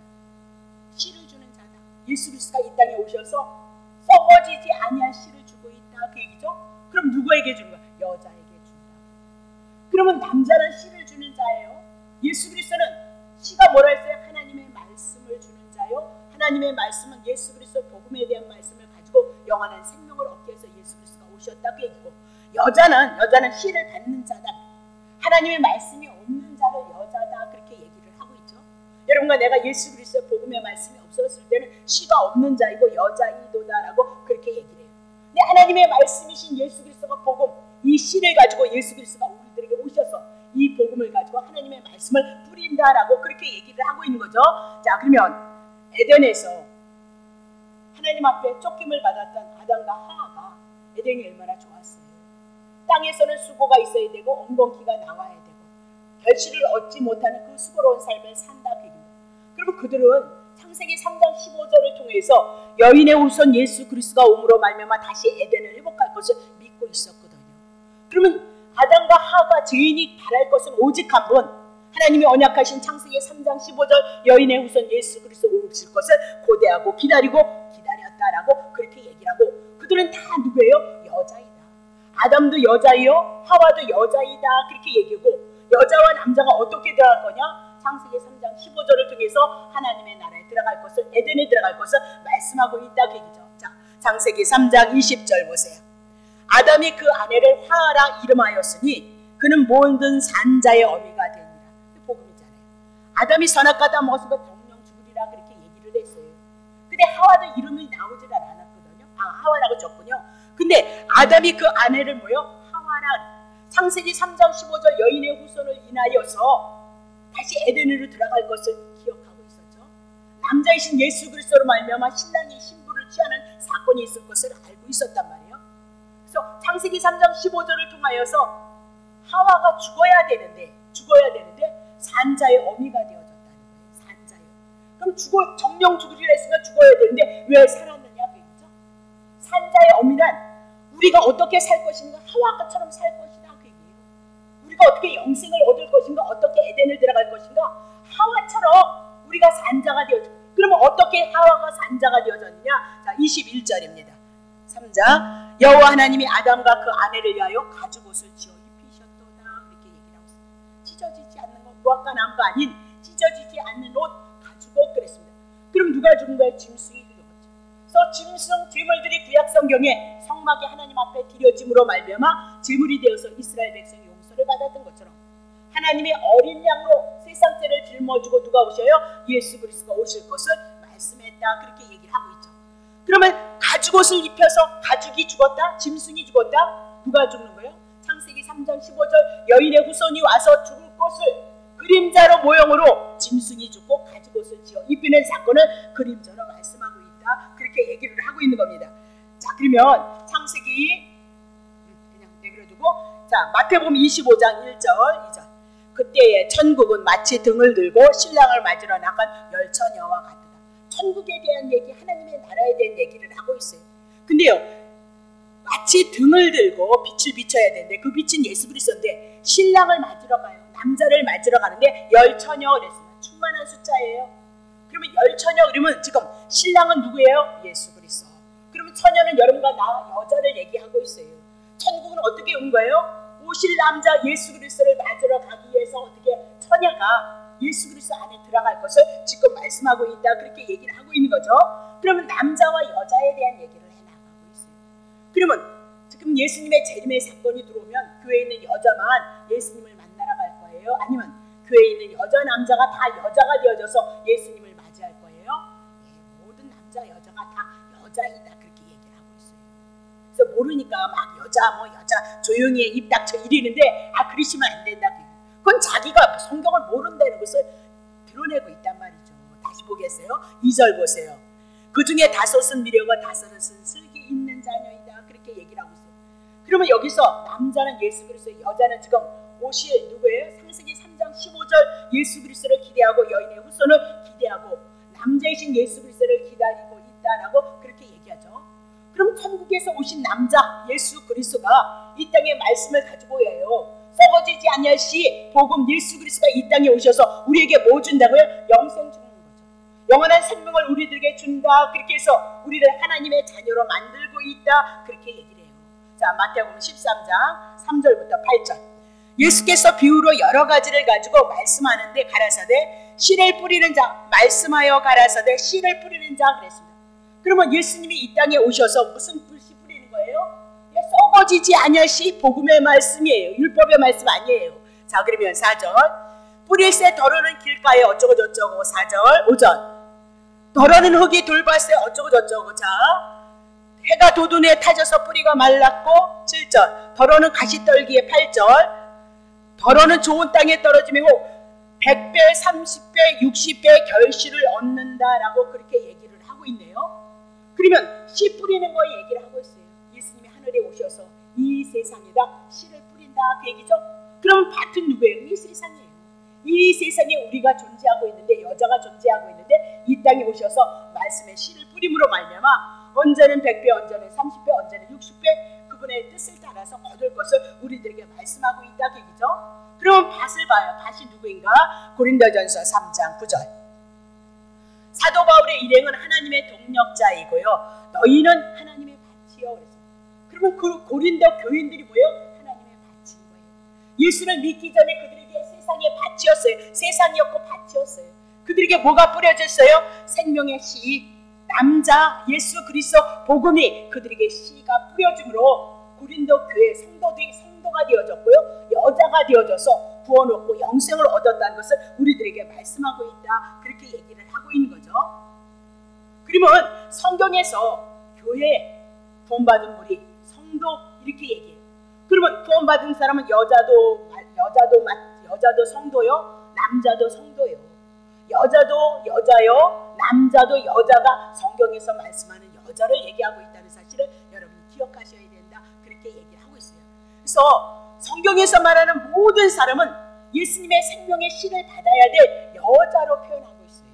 S1: 씨를 주는 자다. 예수 그리스도가 이 땅에 오셔서 썩어지지 아니할 씨를 주고 있다 그 얘기죠. 그럼 누구에게 준 거야? 여자에게 준다. 그러면 남자는 씨를 주는 자예요. 예수 그리스도는 씨가 뭐라 했어요? 하나님의 말씀을 주는 자요. 하나님의 말씀은 예수 그리스도 복음에 대한 말씀을 가지고 영원한 생명을 얻기 위해서 예수 그리스도가 오셨다 그 얘기고 여자는 씨를 받는 자다. 하나님의 말씀이 없는 자를 여자다 그렇게 얘기를 하고 있죠. 여러분과 내가 예수 그리스도 복음의 말씀이 없었을 때는 씨가 없는 자이고 여자이도다라고 그렇게 얘기를 해요. 근데 하나님의 말씀이신 예수 그리스도가 복음 이 씨를 가지고 예수 그리스도가 우리들에게 오셔서 이 복음을 가지고 하나님의 말씀을 뿌린다라고 그렇게 얘기를 하고 있는 거죠. 자 그러면 에덴에서 하나님 앞에 쫓김을 받았던 아담과 하와가 에덴이 얼마나 좋았어요. 땅에서는 수고가 있어야 되고 엉겅퀴가 나와야 되고 결실을 얻지 못하는 그 수고로운 삶을 산다 그 얘기입니다. 그리고 그들은 창세기 3장 15절을 통해서 여인의 후손 예수 그리스도가 오므로 말미암아 다시 에덴을 회복할 것을 믿고 있었거든요. 그러면 아담과 하가 죄인이 바랄 것은 오직 한 분 하나님이 언약하신 창세기 3장 15절 여인의 후손 예수 그리스도 오실 것을 고대하고 기다렸다라고 그렇게 얘기를 하고 그들은 다 누구예요? 여자이다. 아담도 여자이요 하와도 여자이다 그렇게 얘기하고 여자와 남자가 어떻게 들어갈 거냐? 창세기 3장 15절을 통해서 하나님의 나라에 들어갈 것을 에덴에 들어갈 것을 말씀하고 있다 그 얘기죠. 자 창세기 3장 20절 보세요. 아담이 그 아내를 하와라 이름하였으니 그는 모든 산자의 어미가 되니라. 복음이잖아요. 아담이 선악과다 먹었을 것 정령 죽으리라 그렇게 얘기를 했어요. 근데 하와도 이름이 나오질 않았거든요. 하와라고 적군요. 근데 아담이 그 아내를 뭐요? 하와라. 창세기 3장 15절 여인의 후손을 인하여서 다시 에덴으로 들어갈 것을 기억하고 있었죠. 남자이신 예수 그리스도로 말미암아 신랑이 신부를 취하는 사건이 있을 것을 알고 있었단 말이에요. 그래서 창세기 3장 15절을 통하여서 하와가 죽어야 되는데 산자의 어미가 되어졌다는 거예요. 산자요. 그럼 정령 죽으리라 했으면 죽어야 되는데 왜 살았느냐 그 얘기죠. 산자의 어미란 우리가 어떻게 살 것인가 하와처럼 살 것이다 그 얘기예요. 우리가 어떻게 영생을 얻을 것인가 어떻게 에덴을 들어갈 것인가 하와처럼 우리가 산자가 되어졌다. 그러면 어떻게 하와가 산자가 되어졌느냐. 자 21절입니다. 3장 여호와 하나님이 아담과 그 아내를 위하여 가죽옷을 지어 입히셨도다 이렇게 얘기를 하고 있습니다. 찢어지지 않는 것 무화과 나무가 아닌 찢어지지 않는 옷 가죽옷 그랬습니다. 그럼 누가 죽은 거예요? 짐승이 죽은 거죠. 그래서 짐승 제물들이 구약 성경에 성막에 하나님 앞에 드려짐으로 말미암아 제물이 되어서 이스라엘 백성이 용서를 받았던 것처럼 하나님의 어린 양으로 세상 죄를 짊어지고 누가 오셔요? 예수 그리스도가 오실 것을 말씀해 말씀했다. 그렇게 얘기를 하고 있죠. 그러면 가죽옷을 입혀서 가죽이 죽었다? 짐승이 죽었다? 누가 죽는 거예요? 창세기 3장 15절 여인의 후손이 와서 죽을 것을 그림자로 모형으로 짐승이 죽고 가죽옷을 지어 입히는 사건을 그림자로 말씀하고 있다. 그렇게 얘기를 하고 있는 겁니다. 자, 그러면 창세기 그냥 내버려두고, 자, 마태복음 25장 1절 2절 그때에 천국은 마치 등을 들고 신랑을 맞으러 나간 열처녀와 같다. 천국에 대한 얘기, 하나님의 나라에 대한 얘기를 하고 있어요. 근데요, 마치 등을 들고 빛을 비춰야 되는데 그 빛은 예수 그리스도인데 신랑을 맞으러 가요. 남자를 맞으러 가는데 열처녀 그랬습니다. 충만한 숫자예요. 그러면 열처녀 그러면 지금 신랑은 누구예요? 예수 그리스도. 그러면 처녀는 여러분과 나 여자를 얘기하고 있어요. 천국은 어떻게 온 거예요? 오실 남자 예수 그리스도를 맞으러 가기 위해서 어떻게 처녀가 예수 그리스도 안에 들어갈 것을 지금 말씀하고 있다. 그렇게 얘기를 하고 있는 거죠. 그러면 남자와 여자에 대한 얘기를 해나가고 있어요. 그러면 지금 예수님의 재림의 사건이 들어오면 교회에 있는 여자만 예수님을 만나러 갈 거예요? 아니면 교회에 있는 여자 남자가 다 여자가 되어져서 예수님을 맞이할 거예요? 예, 모든 남자 여자가 다 여자이다. 그렇게 얘기를 하고 있어요. 그래서 모르니까 막 여자 조용히 해, 입 닥쳐 이러는데 그러시면 안 된다. 그건 자기가 성경을 모른다는 것을 드러내고 있단 말이죠. 다시 보겠어요. 2절 보세요. 그 중에 다섯은 미련과 다섯은 슬기 있는 자녀이다. 그렇게 얘기를 하고 있어요. 그러면 여기서 남자는 예수 그리스도, 여자는 지금 오실 누구예요? 창세기 3장 15절 예수 그리스도를 기대하고 여인의 후손을 기대하고 남자이신 예수 그리스도를 기다리고 있다라고 그렇게 얘기하죠. 그럼 천국에서 오신 남자 예수 그리스도가 이 땅에 말씀을 가지고 와요. 썩어지지 아니할 시 복음 예수 그리스도가 이 땅에 오셔서 우리에게 뭐 준다고요? 영생 주는 거죠. 영원한 생명을 우리들에게 준다. 그렇게 해서 우리를 하나님의 자녀로 만들고 있다. 그렇게 얘기를 해요. 자, 마태복음 13장 3절부터 8절 예수께서 비유로 여러 가지를 가지고 말씀하는데 가라사대 씨를 뿌리는 자, 말씀하여 가라사대 씨를 뿌리는 자 그랬습니다. 그러면 예수님이 이 땅에 오셔서 무슨 씨 뿌리는 거예요? 썩어지지 아니할 시 복음의 말씀이에요. 율법의 말씀 아니에요. 자, 그러면 4절 뿌릴새 더러는 길가에 어쩌고 저쩌고 4절 5절 더러는 흙이 돌밭에 어쩌고 저쩌고 자 해가 돋운에 타져서 뿌리가 말랐고 7절 더러는 가시떨기에 8절 더러는 좋은 땅에 떨어지면 100배 30배 60배 결실을 얻는다라고 그렇게 얘기를 하고 있네요. 그러면 씨 뿌리는 거 얘기를 하고 있어요. 예수님이 하늘에 오셔서 이 세상에다 씨를 뿌린다 그 얘기죠. 그럼 밭은 누구예요? 이 세상이에요. 이 세상에 우리가 존재하고 있는데 여자가 존재하고 있는데 이 땅에 오셔서 말씀의 씨를 뿌림으로 말미암아 언제는 100배 언제는 30배 언제는 60배 그분의 뜻을 따라서 거둘 것을 우리들에게 말씀하고 있다 그 얘기죠. 그러면 밭을 봐요. 밭이 누구인가? 고린도전서 3장 9절 사도 바울의 일행은 하나님의 동력자이고요. 너희는 하나님의 밭이요. 그랬어요. 그러면 그 고린도 교인들이 뭐예요? 하나님의 밭인 거예요. 예수를 믿기 전에 그들에게 세상의 밭이었어요. 세상이었고 밭이었어요. 그들에게 뭐가 뿌려졌어요? 생명의 씨, 남자 예수 그리스도 복음이 그들에게 씨가 뿌려짐으로 고린도 교회 성도들이 성도가 되어졌고요. 여자가 되어져서 구원 얻고 영생을 얻었다는 것을 우리들에게 말씀하고 있다. 그렇게 얘기를 하고 있는 거죠. 그러면 성경에서 교회 구원받은 우리 성도 이렇게 얘기해요. 그러면 구원받은 사람은 여자도 성도요, 남자도 성도요. 여자도 여자요, 남자도 여자가 성경에서 말씀하는 여자를 얘기하고 있다는 사실을 여러분이 기억하셔야 된다. 그렇게 얘기를 하고 있어요. 그래서 성경에서 말하는 모든 사람은 예수님의 생명의 씨를 받아야 될 여자로 표현하고 있어요.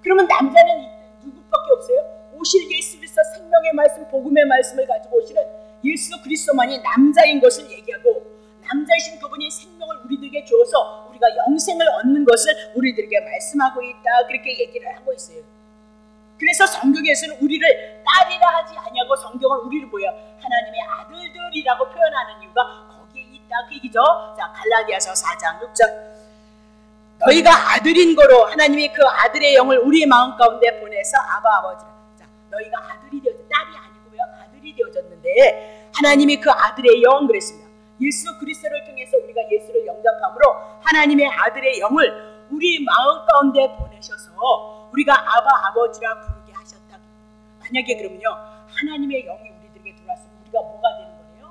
S1: 그러면 남자는 누구밖에 없어요? 오실 예수 그리스도 생명의 말씀, 복음의 말씀을 가지고 오시는 예수 그리스도만이 남자인 것을 얘기하고 남자이신 그분이 생명을 우리들에게 주어서 우리가 영생을 얻는 것을 우리들에게 말씀하고 있다. 그렇게 얘기를 하고 있어요. 그래서 성경에서는 우리를 딸이라 하지 아니하고 성경은 우리를 뭐야? 하나님의 아들들이라고 표현하는 이유가 거기에 있다. 그 얘기죠. 자, 갈라디아서 4장 6절 너희가 아들인 거로 하나님이 그 아들의 영을 우리 마음 가운데 보내서 아바 아버지라. 자, 너희가 아들이 되어졌 딸이 아니고요. 아들이 되어졌는데 하나님이 그 아들의 영 그랬습니다. 예수 그리스도를 통해서 우리가 예수를 영접함으로 하나님의 아들의 영을 우리 마음 가운데 보내셔서 우리가 아바 아버지라 부르게 만약에 그러면요, 하나님의 영이 우리들에게 들어왔으면 우리가 뭐가 되는 거예요?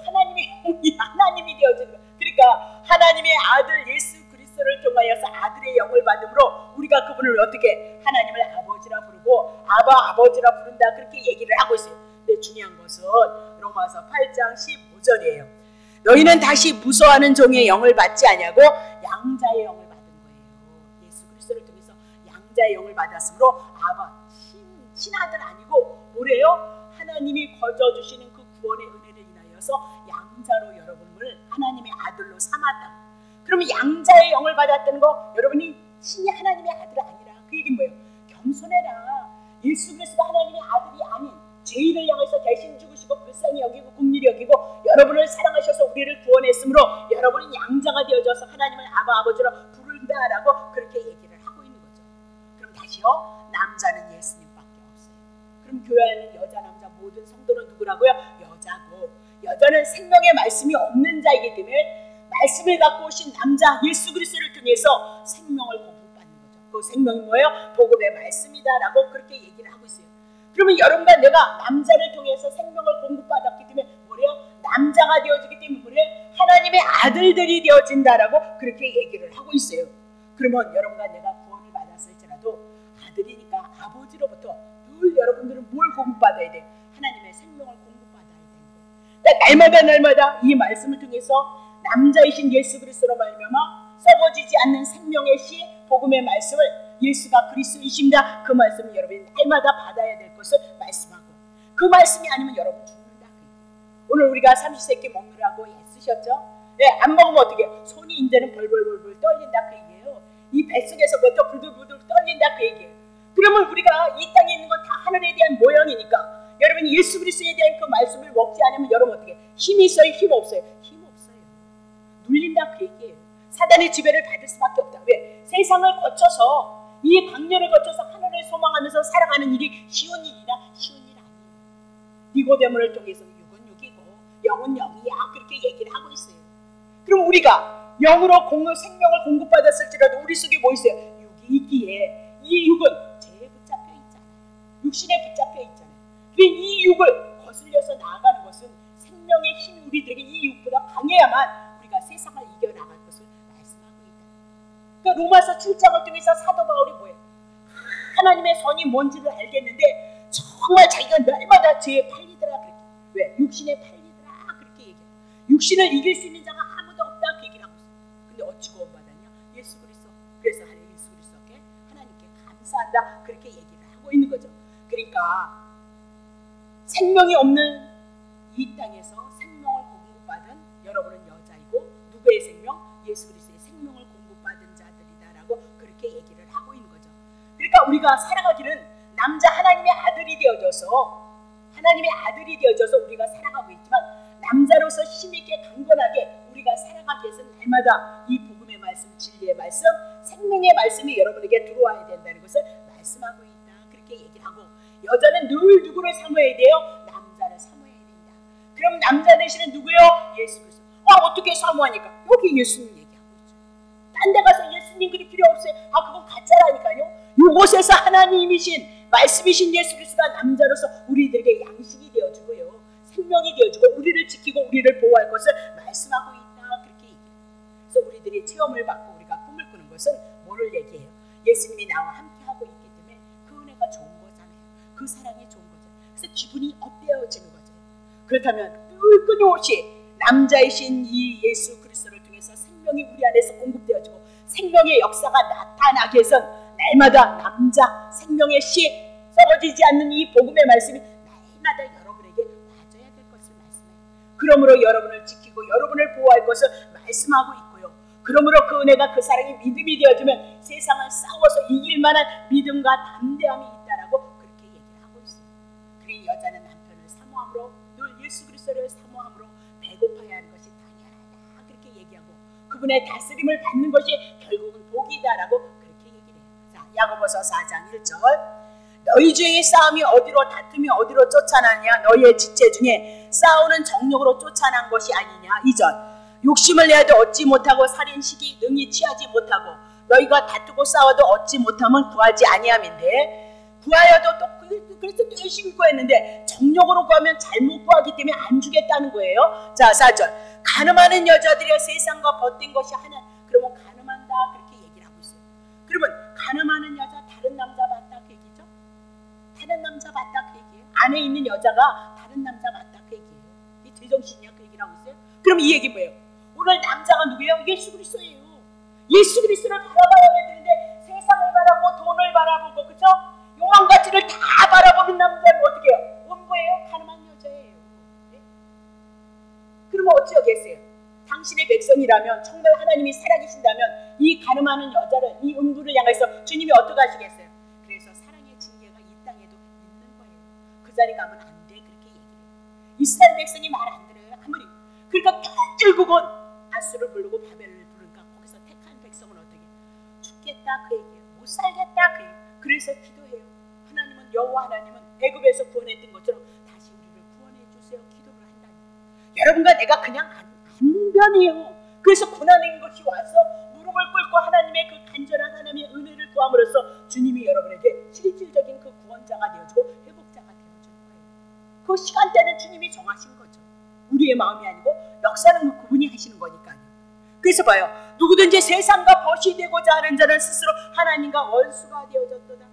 S1: 하나님의 영이 하나님이 되어지는 거예요. 그러니까 하나님의 아들 예수 그리스도를 통하여서 아들의 영을 받음으로 우리가 그분을 어떻게 하나님을 아버지라 부르고 아버지라 부른다, 그렇게 얘기를 하고 있어요. 근데 중요한 것은 로마서 8장 15절이에요. 너희는 다시 무서워하는 종의 영을 받지 아니하고 양자의 영을 받은 거예요. 예수 그리스도를 통해서 양자의 영을 받았으므로 신아들 아니고 뭐래요? 하나님이 거저 주시는 그 구원의 은혜를 인하여서 양자로 여러분을 하나님의 아들로 삼았다. 그러면 양자의 영을 받았다는 거, 여러분이 신이 하나님의 아들 아니라 그 얘기는 뭐예요? 겸손해라. 예수 그리스도가 하나님의 아들이 아닌 죄인을 향해서 대신 죽으시고 불쌍히 여기고 긍휼히 여기고 여러분을 사랑하셔서 우리를 구원했으므로 여러분은 양자가 되어져서 하나님을 아버지로 부른다라고 그렇게 얘기를 하고 있는 거죠. 그럼 다시요, 남자는 예수님밖에 없어요. 그럼 교회 안에 여자 남자 모든 성도는 누구라고요? 여자고, 여자는 생명의 말씀이 없는 자이기 때문에 말씀을 갖고 오신 남자 예수 그리스도를 통해서 생명을 공급받는 거죠. 그 생명이 뭐예요? 복음의 말씀이다라고 그렇게 얘기를 하고 있어요. 그러면 여러분과 내가 남자를 통해서 생명을 공급받았기 때문에 뭐래요? 남자가 되어지기 때문에 뭐래요? 하나님의 아들들이 되어진다라고 그렇게 얘기를 하고 있어요. 그러면 여러분과 내가 구원을 받았을지라도 아들이니까 아버지로부터 늘 여러분들은 뭘 공급받아야 돼요? 하나님의 생명을 공급받아야 되는 거예요. 날마다 이 말씀을 통해서 남자이신 예수 그리스도로 말미암아 썩어지지 않는 생명의 씨, 복음의 말씀을, 예수가 그리스도이십니다, 그 말씀을 여러분이 날마다 받아야 될 것을 말씀하고, 그 말씀이 아니면 여러분 죽는다. 오늘 우리가 삼시세끼 먹느라고 애쓰셨죠? 네, 안 먹으면 어떻게 해요? 손이 이제는 벌벌벌 떨린다, 그 얘기예요. 이 뱃속에서부터 부들부들 떨린다, 그 얘기예요. 그러면 우리가 이 땅에 있는 건 다 하늘에 대한 모형이니까 여러분이 예수 그리스도에 대한 그 말씀을 먹지 않으면 여러분 어떻게 해요? 힘이 있어요? 힘 없어요? 힘 없어요. 눌린다, 그 얘기예요. 사단의 지배를 받을 수밖에 없다. 왜? 세상을 거쳐서, 이 광년을 거쳐서 하늘을 소망하면서 살아가는 일이 쉬운 일이라 쉬운 일 아니에요. 니고데모를 통해서 육은 육이고 영은 영이야, 그렇게 얘기를 하고 있어요. 그럼 우리가 영으로 생명을 공급받았을지라도 우리 속에 뭐 있어요? 육이 있기에 이 육은 죄에 붙잡혀 있잖아요. 육신에 붙잡혀 있잖아요. 그런데 이 육을 거슬려서 나아가는 것은 생명의 힘이 우리들에게 이 육보다 강해야만 우리가 세상을 이겨나갈 것을 말씀하고 있다. 그러니까 로마서 7장을 통해서 사도 바울이 뭐예요? 하나님의 선이 뭔지를 알겠는데 정말 자기가 날마다 죄에 팔리더라, 그렇게. 왜? 육신에 팔리더라, 그렇게 얘기해요. 육신을 이길 수 있는 자가 아무도 없다, 그 얘기를 하고 있어요. 근데 어찌 구원받았냐? 예수 그리스도. 그래서 예수 그리스도께 하나님께 감사한다, 그렇게 얘기를 하고 있는 거죠. 그러니까 생명이 없는 이 땅에서 생명을 공급받은 여러분은 여자이고, 누구의 생명? 예수 그리스도의 생명을 공급받은 자들이다라고 그렇게 얘기를 하고 있는 거죠. 그러니까 우리가 살아가기는 남자 하나님의 아들이 되어져서 우리가 살아가고 있지만, 남자로서 힘있게 강건하게 우리가 살아가기 위해서는 날마다 이 복음의 말씀, 진리의 말씀, 생명의 말씀이 여러분에게 들어와야 된다는 것을 말씀하고 있다, 그렇게 얘기를 하고, 여자는 늘 누구를 사모해야 돼요? 남자를 사모해야 된다. 그럼 남자 대신은 누구요? 예수 그리스도. 어떻게 사모하니까? 여기 예수님 얘기하고 있죠. 딴 데 가서 예수님 그리 필요 없어요. 그건 가짜라니까요. 이곳에서 하나님이신 말씀이신 예수 그리스도가 남자로서 우리들에게 양식이 되어주고요, 생명이 되어주고 우리를 지키고 우리를 보호할 것을 말씀하고 있다, 그렇게 얘기해요. 그래서 우리들이 체험을 받고 우리가 꿈을 꾸는 것은 뭐를 얘기해요? 예수님이 나와 함께하고 있기 때문에 그 은혜가 좋은 거잖아요. 그 사랑이 좋은 거잖아요. 그래서 기분이 업되어지는 거죠. 그렇다면 늘 끊임없이 남자이신 이 예수 그리스도를 통해서 생명이 우리 안에서 공급되어지고 생명의 역사가 나타나기 위해선 날마다 남자 생명의 씨, 썩어지지 않는 이 복음의 말씀이 날마다 여러분에게 와줘야 될 것을 말씀해요. 그러므로 여러분을 지키고 여러분을 보호할 것을 말씀하고 있고요. 그러므로 그 은혜가, 그 사랑이 믿음이 되어지면 세상을 싸워서 이길 만한 믿음과 담대함이 있다라고 그렇게 얘기를 하고 있어요. 그리고 여자는 남편을 사모함으로, 늘 예수 그리스도를 사모함으로 배고파야 하는 것이 당연하다, 그렇게 얘기하고, 그분의 다스림을 받는 것이 결국은 복이다라고 그렇게 얘기를 해요. 자, 야고보서 4장 1절. 너희 중에 싸움이 어디로, 다툼이 어디로 쫓아나냐? 너희의 지체 중에 싸우는 정욕으로 쫓아난 것이 아니냐? 2절. 욕심을 내어도 얻지 못하고 살인시기 능히 취하지 못하고 너희가 다투고 싸워도 얻지 못하면 구하지 아니함인데 구하여도 또 그래서 또 열심히 구했는데 정력으로 구하면 잘못 구하기 때문에 안 주겠다는 거예요. 자, 4절. 가늠하는 여자들이여 세상과 벗된 것이 하나. 그러면 가늠한다 그렇게 얘기를 하고 있어요. 그러면 가늠하는 여자 다른 남자 맞다 그 얘기죠. 다른 남자 맞다 그 얘기예요. 안에 있는 여자가 다른 남자 맞다 그 얘기예요. 이 제정신이야 그 얘기를 하고 있어요. 그럼 이 얘기 뭐예요? 오늘 남자가 누구예요? 예수 그리스도예요. 예수 그리스도를 바라봐야 되는데 세상을 바라보고 돈을 바라보고 그죠? 욕망 가치를 다 바라보는 남자는 어떻게 해요? 음부예요? 가늠한 여자예요. 네? 그러면 어찌하겠어요? 당신의 백성이라면 정말 하나님이 살아계신다면 이 가늠하는 여자를 이 음부를 향해서 주님이 어떻게 하시겠어요? 그래서 사랑의 징계가 이 땅에도 있는 거예요. 그 자리 가면 안 돼 그렇게 얘기를 해요. 이스라엘 백성이 말 안 들어요. 아무리 그러니까 결국은 아수를 부르고 바벨을 부르니까 거기서 택한 백성은 어떻게 해요? 죽겠다 그 얘기예요. 못 살겠다 그 얘기예요. 그래서 기도해요. 하나님은 여호와 하나님은 애굽에서 구원했던 것처럼 다시 우리를 구원해 주세요. 기도를 한다니. 여러분과 내가 그냥 안 변해요. 그래서 고난인 것이 와서 무릎을 꿇고 하나님의 그 간절한 하나님의 은혜를 구함으로써 주님이 여러분에게 실질적인 그 구원자가 되어주고 회복자가 되어줄 거예요. 그 시간대는 주님이 정하신 거죠. 우리의 마음이 아니고 역사는 그분이 하시는 거니까요. 그래서 봐요. 누구든지 세상과 벗이 되고자 하는 자는 스스로 하나님과 원수가 되어졌도다.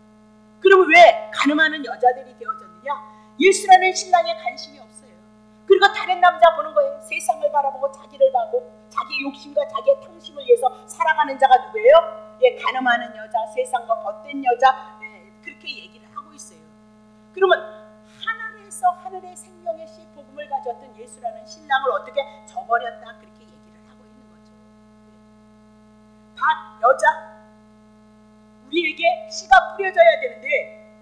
S1: 그러면 왜 가늠하는 여자들이 되어졌느냐? 예수라는 신랑에 관심이 없어요. 그리고 다른 남자 보는 거예요. 세상을 바라보고 자기를 보고 자기 욕심과 자기의 탕심을 위해서 살아가는 자가 누구예요? 예, 가늠하는 여자, 세상과 벗된 여자, 예, 그렇게 얘기를 하고 있어요. 그러면 하늘에서 하늘의 생명의 씨 복음을 가졌던 예수라는 신랑을 어떻게 저버렸다 그렇게 얘기를 하고 있는 거죠. 밭 여자 우리에게 씨가 뿌려져야 되는데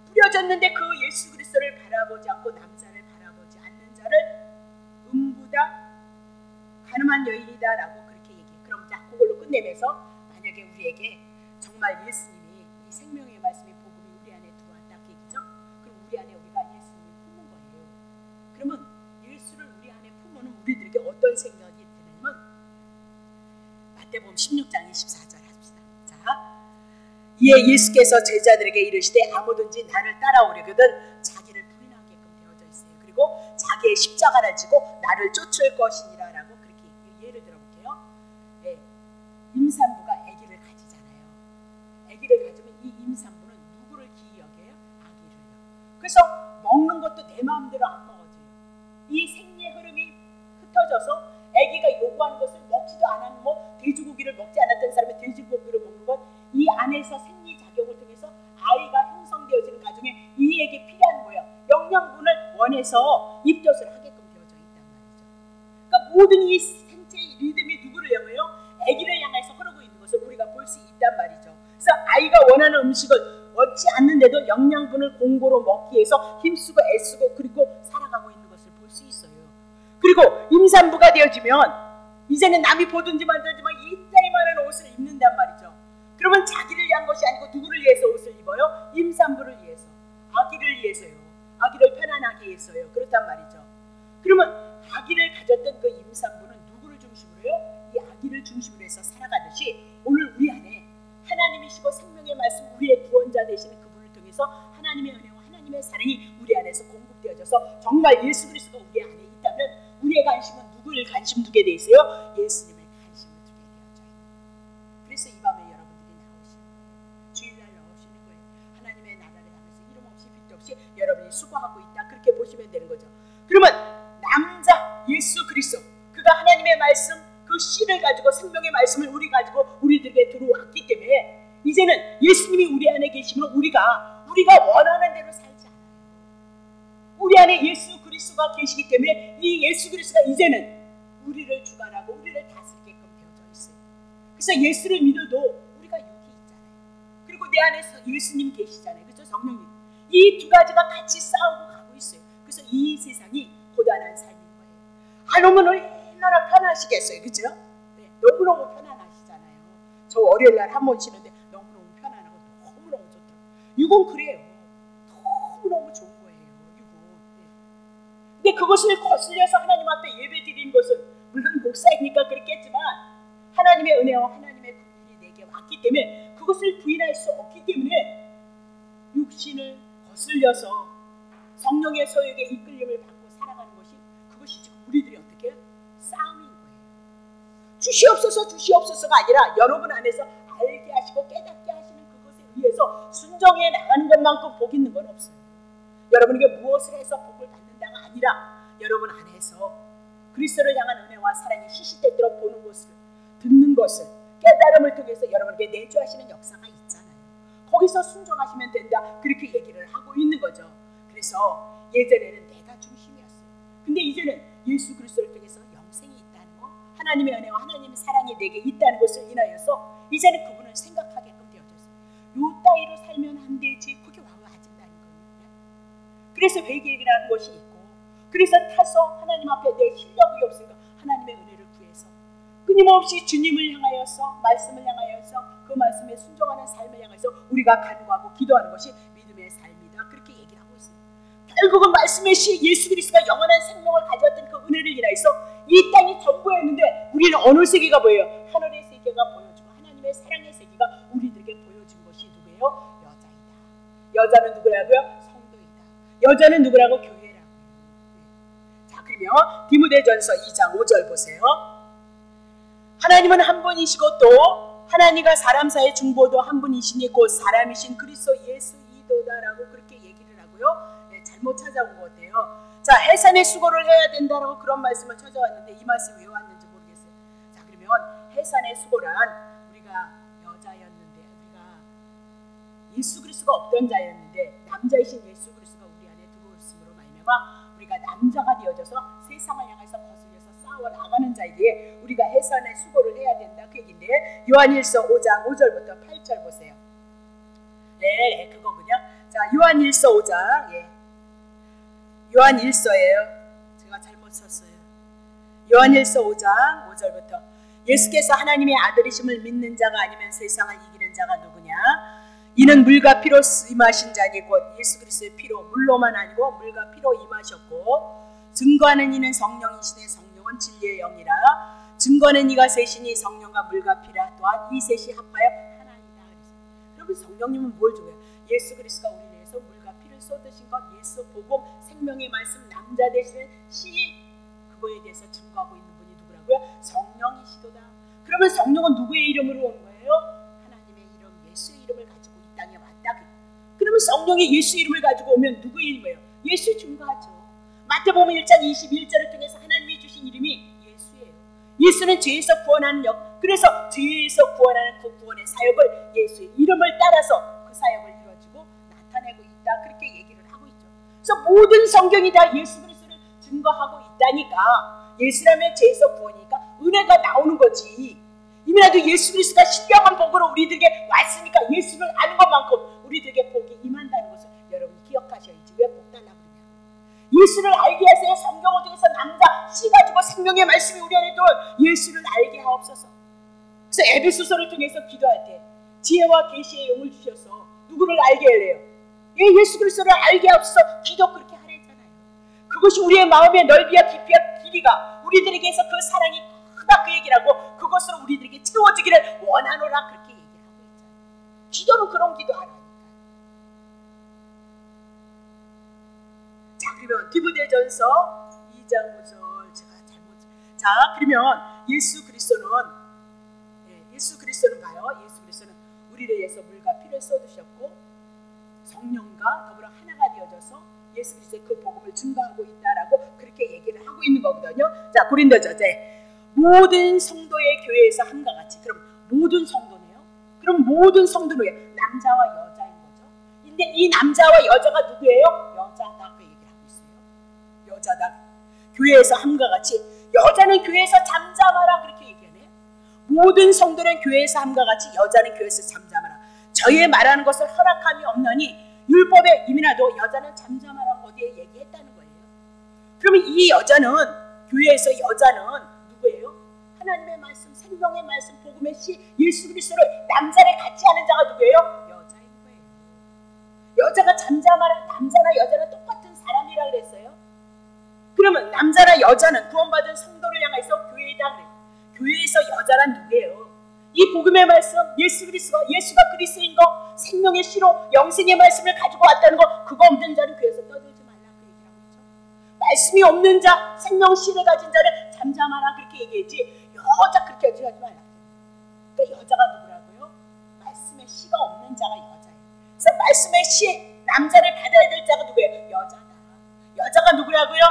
S1: 뿌려졌는데 그 예수 그리스도를 바라보지 않고 남자를 바라보지 않는 자를 음부다 가늠한 여인이다라고 그렇게 얘기해요. 그럼 자 그걸로 끝내면서 만약에 우리에게 정말 예수님이 이 생명의 말씀의 복음이 우리 안에 들어왔다 그 얘기죠. 그럼 우리 안에 우리가 예수님을 품는 거예요. 그러면 예수를 우리 안에 품으면 우리들에게 어떤 생각이 드냐면 마태복음 16장 24절 합시다. 자, 이에 예수께서 제자들에게 이르시되 아무든지 나를 따라오려거든 자기를 부인하게끔 되어져 있어요. 그리고 자기의 십자가를 지고 나를 쫓을 것이니라라고 그렇게 예를 들어볼게요. 예, 임산부가 아기를 가지잖아요. 아기를 가지면 이 임산부는 누구를 기이 여겨요? 아기를요. 그래서 먹는 것도 내 마음대로 안 먹어져요. 이 생리의 흐름이 흩어져서 아기가 요구하는 것을 먹지도 않았는 돼지고기를 먹지 않았던 사람이 돼지고기를 먹는 것 이 안에서 생리작용을 통해서 아이가 형성되어지는 과정에 이에게 필요한 거예요. 영양분을 원해서 입덧을 하게끔 되어져 있단 말이죠. 그러니까 모든 이 생체의 리듬이 누구를 향해요? 아기를 향해서 흐르고 있는 것을 우리가 볼 수 있단 말이죠. 그래서 아이가 원하는 음식을 얻지 않는데도 영양분을 공고로 먹기 위해서 힘쓰고 애쓰고 그리고 살아가고 있는 것을 볼 수 있어요. 그리고 임산부가 되어지면 이제는 남이 보든지 말든지만 이따위만한 옷을 입는단 말이죠. 그러면 자기를 위한 것이 아니고 누구를 위해서 옷을 입어요? 임산부를 위해서, 아기를 위해서요. 아기를 편안하게 위해서요. 그렇단 말이죠. 그러면 아기를 가졌던 그 임산부는 누구를 중심으로 해요? 이 아기를 중심으로 해서 살아가듯이 오늘 우리 안에 하나님이시고 생명의 말씀 우리의 구원자 되시는 그분을 통해서 하나님의 은혜와 하나님의 사랑이 우리 안에서 공급되어져서 정말 예수 그리스도가 우리 안에 있다면 우리의 관심은 누구를 관심 두게 돼 있어요? 예수님을 관심을 두게 되어져 있는. 그래서 이 밤에 여러분들이 나오시는 거예요. 주일날 나오시는 거예요. 하나님의 나라를 향해서 이름 없이 빚도 없이 여러분이 수고하고 있다 그렇게 보시면 되는 거죠. 그러면 남자 예수 그리스도 그가 하나님의 말씀 그 씨를 가지고 생명의 말씀을 우리 가지고 우리들에게 들어왔기 때문에 이제는 예수님이 우리 안에 계시면 우리가 원하는 대로 살지 않아요. 우리 안에 예수 그리스도가 계시기 때문에 이 예수 그리스도가 이제는 우리를 주관하고 우리를 다스리게끔 되어져 있어요. 그래서 예수를 믿어도 우리가 여기 있잖아요. 그리고 내 안에서 예수님 계시잖아요. 그렇죠? 성령님. 이 두 가지가 같이 싸우고 가고 있어요. 그래서 이 세상이 고단한 삶인 거예요. 안 오면 얼마나 편하시겠어요. 그죠? 네, 너무너무 편안하시잖아요. 저 월요일날 한 번 쉬는데 너무너무 편안하고 너무너무 좋더라고요. 이건 그래요. 너무너무 좋은 거예요. 이건. 네. 근데 그것을 거슬려서 하나님 앞에 예배 드리는 것은 물론 목사이니까 그렇겠지만 하나님의 은혜와 하나님의 긍휼이 내게 왔기 때문에 그것을 부인할 수 없기 때문에 육신을 거슬려서 성령의 소욕에 이끌림을 받고 살아가는 것이, 그것이 지금 우리들이 어떻게 싸움인 거예요. 주시옵소서 주시옵소서가 아니라 여러분 안에서 알게 하시고 깨닫게 하시는 그것에 의해서 순종해 나가는 것만큼 복 있는 건 없어요. 여러분에게 무엇을 해서 복을 받는다가 아니라 여러분 안에서 그리스도를 향한 은혜와 사랑이 시시때때로 보는 것을, 듣는 것을, 깨달음을 통해서 여러분에게 내주하시는 역사가 있잖아요. 거기서 순종하시면 된다, 그렇게 얘기를 하고 있는 거죠. 그래서 예전에는 내가 중심이었어요. 근데 이제는 예수 그리스도를 통해서 영생이 있다는 거, 하나님의 은혜와 하나님의 사랑이 내게 있다는 것을 인하여서 이제는 그분을 생각하게끔 되어졌어요. 요 따위로 살면 안 되지, 그게 와가진다는 거예요. 그래서 회개라는 것이 있고, 그래서 타서 하나님 앞에 내 실력이 없으니까 하나님의 은혜를 구해서 끊임없이 주님을 향하여서, 말씀을 향하여서, 그 말씀에 순종하는 삶을 향해서 우리가 간구하고 기도하는 것이 믿음의 삶이다, 그렇게 얘기를 하고 있어요. 결국은 말씀의 시 예수 그리스도가 영원한 생명을 가졌던 그 은혜를 인하여서 이 땅이 전부였는데 우리는 어느 세계가 보여요? 하늘의 세계가 보여주고 하나님의 사랑의 세계가 우리들에게 보여준 것이 누구예요? 여자이다. 여자는 누구라고요? 성도이다. 여자는 누구라고? 교회라고요. 자, 그러면 디모데전서 2장 5절 보세요. 하나님은 한 분이시고 또 하나님과 사람 사이의 중보도 한 분이시니 곧 사람이신 그리스도 예수이도다라고 그렇게 얘기를 하고요. 네, 잘못 찾아온 것 같아요. 자, 해산의 수고를 해야 된다라고 그런 말씀을 찾아왔는데 이 말씀 왜 왔는지 모르겠어요. 자, 그러면 해산의 수고란, 우리가 여자였는데, 우리가 예수 그리스도가 없던 자였는데 남자이신 예수 그리스도가 우리 안에 들어올음으로 말미암아 우리가 남자가 되어져서 세상을 향해서 거슬려서 싸워 나가는 자에게 우리가 해산의 수고를 해야 된다, 그 얘기인데 요한일서 5장 5절부터 8절 보세요. 네, 그거군요. 자, 요한일서 5장, 예, 요한일서예요. 제가 잘못 썼어요. 요한일서 5장 5절부터 예수께서 하나님의 아들이심을 믿는 자가 아니면 세상을 이기는 자가 누구냐? 이는 물과 피로 임하신 자니 곧 예수 그리스도의 피로, 물로만 아니고 물과 피로 임하셨고, 증거하는 이는 성령이시니 성령은 진리의 영이라. 증거는 이가 셋이니 성령과 물과 피라. 또한 이 셋이 합하여 하나이다. 여러분, 성령님은 뭘 줘요? 예수 그리스도가 우리 내에서 물과 피를 쏟으신 것, 예수 복음, 생명의 말씀, 남자 되시는 시, 그거에 대해서 증거하고 있는 분이 누구라고요? 성령이시도다. 그러면 성령은 누구의 이름으로 온 거예요? 하나님의 이름, 예수의 이름을 가지고 이 땅에 왔다. 그러면 성령이 예수 이름을 가지고 오면 누구의 이름이에요? 예수 증거하죠. 마태복음 1장 21절을 통해서 하나님이 주신 이름이 예수예요. 예수는 죄에서 구원하는 역, 그래서 죄에서 구원하는 그 구원의 사역을 예수의 이름을 따라서 그 사역을 이루어지고 나타내고 있다, 그렇게 얘기를 하고 있죠. 그래서 모든 성경이 다 예수 그리스도를 증거하고 있다니까, 예수라면 죄에서 구원이니까 은혜가 나오는 거지. 이미라도 예수 그리스도가 신령한 복으로 우리들에게 왔으니까 예수를 아는 것만큼 우리들에게 복이 임한다는 것을 여러분이 기억하셔야지. 왜 복 달라고 그러냐? 예수를 알게 하세요. 성경을 통해서 남자 씨 가지고 생명의 말씀이 우리 안에 들어온 예수를 알게 하옵소서. 그래서 에베소서를 통해서 기도할 때 지혜와 계시의 영을 주셔서 누구를 알게 하래요? 예, 예수 그리스도를 알게 하옵소서. 기도 그렇게 하래잖아요. 그것이 우리의 마음의 넓이와 깊이와 길이가 우리들에게서 그 사랑이 크다, 그 얘기를 하고 그것으로 우리들에게 채워지기를 원하노라, 그렇게 얘기를 하고 있잖아요. 기도는 그런 기도 하라니까. 자, 그러면 디모데전서 2장 5절 제가 잘못. 자, 그러면 예수 그리스도는 봐요. 예수 그리스도는 우리를 위해서 물과 피를 쏟으셨고 성령과 더불어 하나가 되어져서 예수 그리스도의 그 복음을 증거하고 있다라고 그렇게 얘기를 하고 있는 거거든요. 자, 고린도전서 모든 성도의 교회에서 함과 같이. 그럼 모든 성도네요. 그럼 모든 성도는 왜? 남자와 여자인 거죠. 근데 이 남자와 여자가 누구예요? 여자다, 그 얘기를 하고 있어요. 여자다. 교회에서 함과 같이. 여자는 교회에서 잠잠하라, 그렇게 얘기하네. 모든 성도는 교회에서 함과 같이, 여자는 교회에서 잠잠하라. 저희의 말하는 것을 허락함이 없느니 율법에 이미라도 여자는 잠잠하라고 어디에 얘기했다는 거예요. 그러면 이 여자는, 교회에서 여자는 누구예요? 하나님의 말씀, 생명의 말씀, 복음의 씨, 예수 그리스도를 남자를 같이 하는 자가 누구예요? 여자인 거예요. 여자가 잠잠하라, 남자나 여자나 똑같은 사람이라 그랬어요. 그러면 남자나 여자는 구원받은 성도를 향해서 교회이다 그래요. 교회에서 여자란 누구예요? 이 복음의 말씀, 예수가 그리스도인 거, 생명의 씨로 영생의 말씀을 가지고 왔다는 거, 그거 없는 자는 교회에서 떠들지 말라 그 얘기를 하고 있죠. 말씀이 없는 자, 생명 씨를 가진 자를 잠잠하라 그렇게 얘기했지, 여자 그렇게 하지 말라. 그러니까 여자가 누구라고요? 말씀의 씨가 없는 자가 여자예요. 그래서 말씀의 씨, 남자를 받아야 될 자가 누구예요? 여자다. 여자가 누구라고요?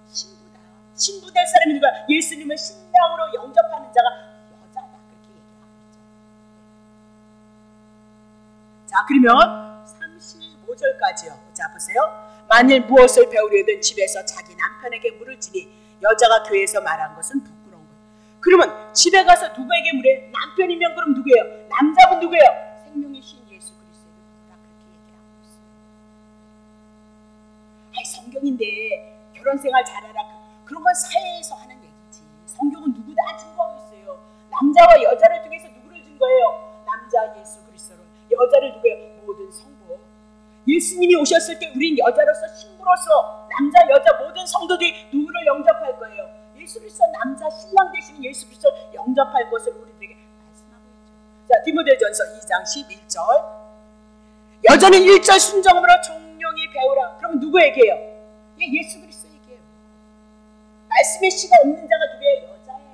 S1: 신부다. 신부 될 사람이 누구야? 예수님을 신랑으로 영접하는 자가 여자다. 그렇게 얘기하고 있죠. 자, 그러면 35절까지요. 자, 보세요. 만일 무엇을 배우려든 집에서 자기 남편에게 물을 주니, 여자가 교회에서 말한 것은 부끄러운 거예요. 그러면 집에 가서 누구에게 물어요? 남편이면 그럼 누구예요? 남자분 누구예요? 생명의 신 예수 그리스도를 부르라 그렇게 얘기를 하고 있어요. 아니, 성경인데 결혼 생활 잘하라 그런 건 사회에서 하는 얘기지. 성경은 누구 다 증거하고 있어요. 남자와 여자를 통해서 누구를 증거해요? 남자 예수 그리스도를, 여자를 누구예요? 모든 성도. 예수님이 오셨을 때 우린 여자로서 신부로서 남자 여자 모든 성도들이 누구를 영접할 거예요? 예수 그리스도, 남자 신랑 되시는 예수 그리스도를 영접할 것을 우리들에게 말씀하고 있죠. 자, 디모데전서 2장 11절. 여자는 1절 순종으로 종용히 배우라. 그럼 누구에게요? 예수 그리스도에게요. 말씀의 씨가 없는 자가 누구예요? 여자예요.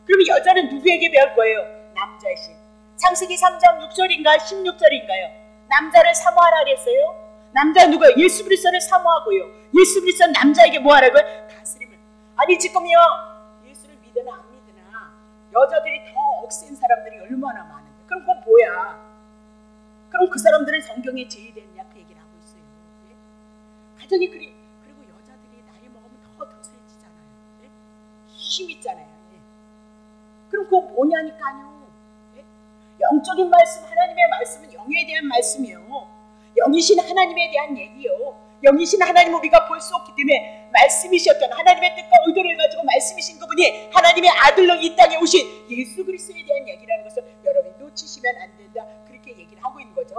S1: 그럼 여자는 누구에게 배울 거예요? 남자의 신. 창세기 3장 6절인가 16절인가요? 남자를 사모하라 그랬어요. 남자 누구예요? 예수 그리스도를 사모하고요. 예수 그리스도는 남자에게 뭐 하라고요? 다스림을. 아니 지금요, 예수를 믿으나 안 믿으나 여자들이 더 억센 사람들이 얼마나 많은데, 그럼 그건 뭐야? 그럼 그 사람들은 성경에 제외됐냐 그 얘기를 하고 있어요. 예? 가정이 그리고 여자들이 나이 먹으면 더 세지잖아요. 예? 힘 있잖아요. 예? 그럼 그거 뭐냐니까요. 예? 영적인 말씀, 하나님의 말씀은 영에 대한 말씀이요. 영이신 하나님에 대한 얘기요. 영이신 하나님 우리가 볼 수 없기 때문에 말씀이셨던 하나님의 뜻과 의도를 가지고 말씀이신 그분이 하나님의 아들로 이 땅에 오신 예수 그리스도에 대한 얘기라는 것을 여러분이 놓치시면 안 된다 그렇게 얘기를 하고 있는 거죠.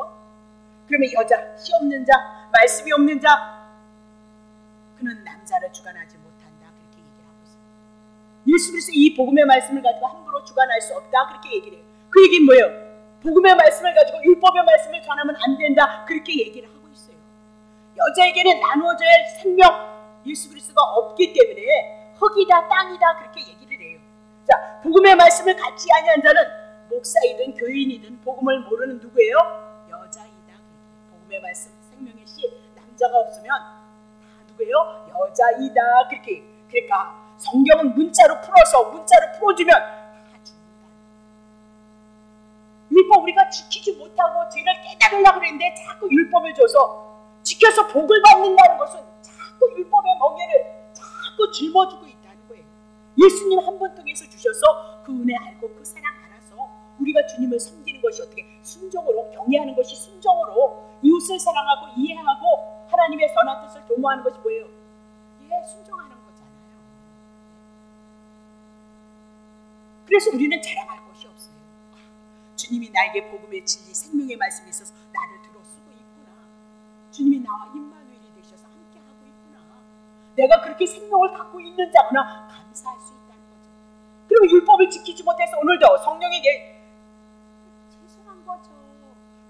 S1: 그러면 여자, 씨 없는 자, 말씀이 없는 자, 그는 남자를 주관하지 못한다 그렇게 얘기를 하고 있어요. 예수 그리스도 이 복음의 말씀을 가지고 함부로 주관할 수 없다 그렇게 얘기를 해요. 그 얘기는 뭐예요? 복음의 말씀을 가지고 율법의 말씀을 전하면 안 된다 그렇게 얘기를 하고 있어요. 여자에게는 나누어져야 할 생명 예수 그리스도가 없기 때문에 흙이다 땅이다 그렇게 얘기를 해요. 자, 복음의 말씀을 갖지 아니한 자는 목사이든 교인이든 복음을 모르는 누구예요? 여자이다. 복음의 말씀 생명의 씨, 남자가 없으면 다 누구예요? 여자이다. 그렇게. 그러니까 성경은 문자로 풀어주면 다 죽는다. 율법 우리가 지키지 못하고 죄를 깨달으려고 그랬는데 자꾸 율법을 줘서 지켜서 복을 받는다는 것은 자꾸 율법의 멍에를 자꾸 짊어지고 있다는 거예요. 예수님 한 번 통해서 주셔서 그 은혜 알고 그 사랑 알아서 우리가 주님을 섬기는 것이 어떻게 순종으로, 경외하는 것이 순종으로, 이웃을 사랑하고 이해하고 하나님의 선한 뜻을 도모하는 것이 뭐예요? 순종하는 거잖아요. 그래서 우리는 자랑할 것이 없어요. 주님이 나에게 복음의 진리, 생명의 말씀이 있어서 나를 들어 쓰고 있구나. 주님이 나와 임마누엘이 되셔서 함께하고 있구나. 내가 그렇게 생명을 갖고 있는 자구나 감사할 수 있다는 거죠. 그럼 율법을 지키지 못해서 오늘도 성령에 대해 죄송한 거죠.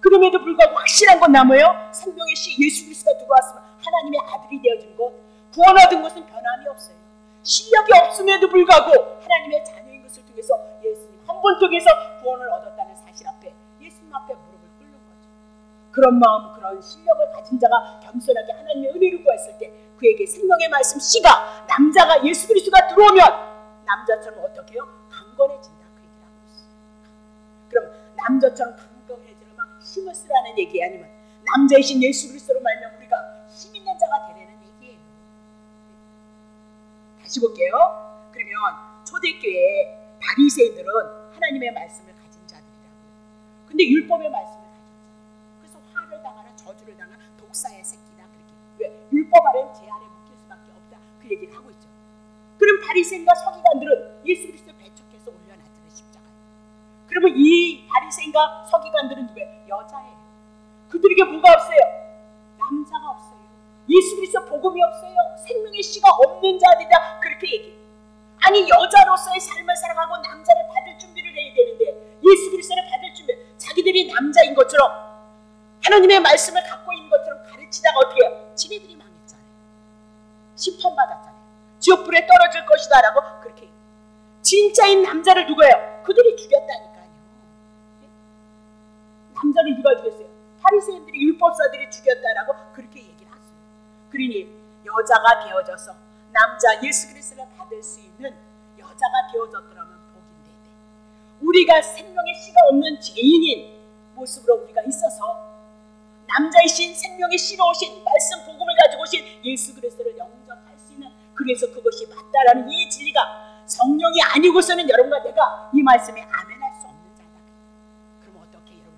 S1: 그럼에도 불구하고 확실한 건 뭐예요? 생명의 씨 예수 그리스도가 들어왔으면 하나님의 아들이 되어준 것, 구원 얻은 것은 변함이 없어요. 실력이 없음에도 불구하고 하나님의 자녀인 것을 통해서 예수님 한 번 통해서 구원을 얻었다는 사실 앞에 예수님 앞에 무릎을 꿇는 거죠. 그런 마음, 그런 실력을 가진 자가 겸손하게 하나님의 은혜를 구했을 때 그에게 생명의 말씀 씨가, 남자가 예수 그리스도가 들어오면 남자처럼 어떻게 해요? 강건해진다 그 얘기를 하고 있어요. 그럼 남자처럼 강건해지는 막 힘을 쓰라는 얘기 아니면 남자이신 예수 그리스도로 말면 우리가 힘 있는 자가 되려는 얘기예요. 다시 볼게요. 그러면 초대교회 바리새인들은 하나님의 말씀을 가진 자들이라고요. 근데 율법의 말씀을 가진 자. 그래서 화를 당하나 저주를 당하나 독사의 새끼다 그렇게. 왜? 율법 아래는 제 아래 묶일 수밖에 없다 그 얘기를 하고 있죠. 그럼 바리새인과 서기관들은 예수 그리스도를 배척해서 올려놨잖아요, 십자가에. 그러면 이 바리새인과 서기관들은 누구예요? 여자예요. 그들에게 뭐가 없어요? 남자가 없어요. 예수 그리스도 복음이 없어요. 생명의 씨가 없는 자들이다 그렇게 얘기해요. 아니 여자로서의 삶을 살아가고 남자를 받을 준비를 해야 되는데 남자인 것처럼 하나님의 말씀을 갖고 있는 것처럼 가르치다가 어떻게 해요? 지네들이 망했잖아요. 심판받았잖아요. 지옥불에 떨어질 것이다 라고 그렇게 해요. 진짜인 남자를 누구예요? 그들이 죽였다니까요. 남자를 누가 죽였어요? 바리새인들이, 율법사들이 죽였다라고 그렇게 얘기를 하세요. 그러니 여자가 되어져서 남자 예수 그리스도를 받을 수 있는 여자가 되어졌더라면 복인데, 우리가 생명의 씨가 없는 죄인인 모습으로 우리가 있어서 남자이신 생명의 씨로 오신 말씀 복음을 가지고 오신 예수 그리스도를 영접할 수 있는, 그래서 그것이 맞다라는 이 진리가 성령이 아니고서는 여러분과 내가 이 말씀에 아멘할 수 없는 자다. 그럼 어떻게 여러분?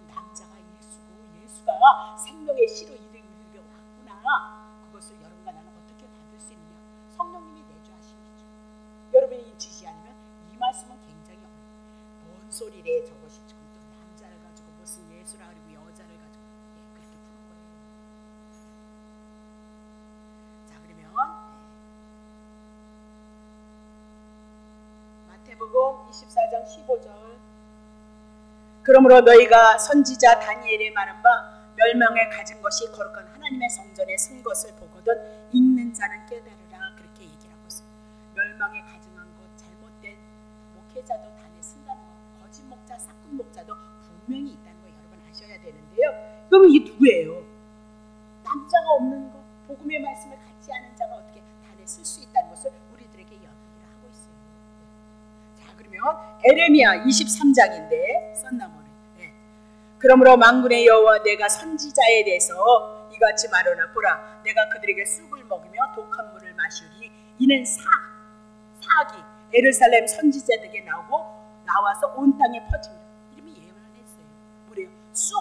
S1: 남자가 예수고 예수가 생명의 씨로 이르게 왔구나. 그것을 여러분과 나는 어떻게 받을 수 있느냐? 성령님이 내주하신 거죠. 여러분이 지시 아니면 이 말씀은 굉장히 어려워요. 뭔 소리래 저것이 지금 또 남자를 가지고 무슨 예수라 그리고 여자를 가지고 그렇게 푸는 거예요. 자, 그러면 마태복음 24장 15절. 그러므로 너희가 선지자 다니엘의 말한 바 멸망에 가진 것이 거룩한 하나님의 성전에 쓴 것을 보거든 읽는 자는 깨달으라. 그렇게 얘기를 하고 있어요. 멸망에 가증한 것, 잘못된 목회자도 단에 쓴다는 것, 거짓 목자, 싹군 목자도 분명히 있다는 거 여러분 아셔야 되는데요. 그럼 이게 누구예요? 남자가 없는 것, 복음의 말씀을 갖지 않은 자가 어떻게 단에 쓸 수 있다는 것을 우리들에게 얘기를 하고 있어요. 자, 그러면 에레미야 23장인데 썬나무를. 그러므로 만군의 여호와 내가 선지자에 대해서 이같이 말하노라. 보라, 내가 그들에게 쑥을 먹이며 독한 물을 마시리. 이는 사악이 예루살렘 선지자들에게 나와서 온 땅에 퍼집니다. 이름이 예언을 했어요. 뭐래요? 쑥,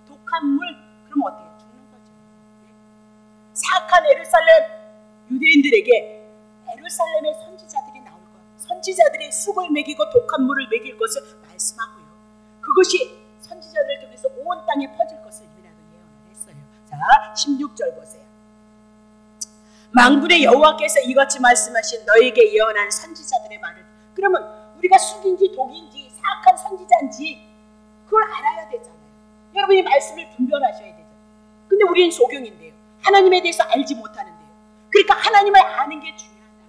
S1: 독한 물. 그럼 어떻게 죽는 거죠? 사악한 예루살렘 유대인들에게 예루살렘의 선지자들이 나올 거예요. 선지자들이 쑥을 먹이고 독한 물을 먹일 것을 말씀하고요. 그것이 선지자들을 통해서 온 땅에 퍼질 것을 이미라고 예언을 했어요. 자, 16절 보세요. 만군의 여호와께서 이같이 말씀하신 너에게 예언한 선지자들의 말을, 그러면 우리가 쑥인지 독인지 사악한 선지자인지 그걸 알아야 되잖아요. 여러분이 말씀을 분별하셔야 되죠. 근데 우리는 소경인데요. 하나님에 대해서 알지 못하는데요. 그러니까 하나님을 아는 게 중요하다고요.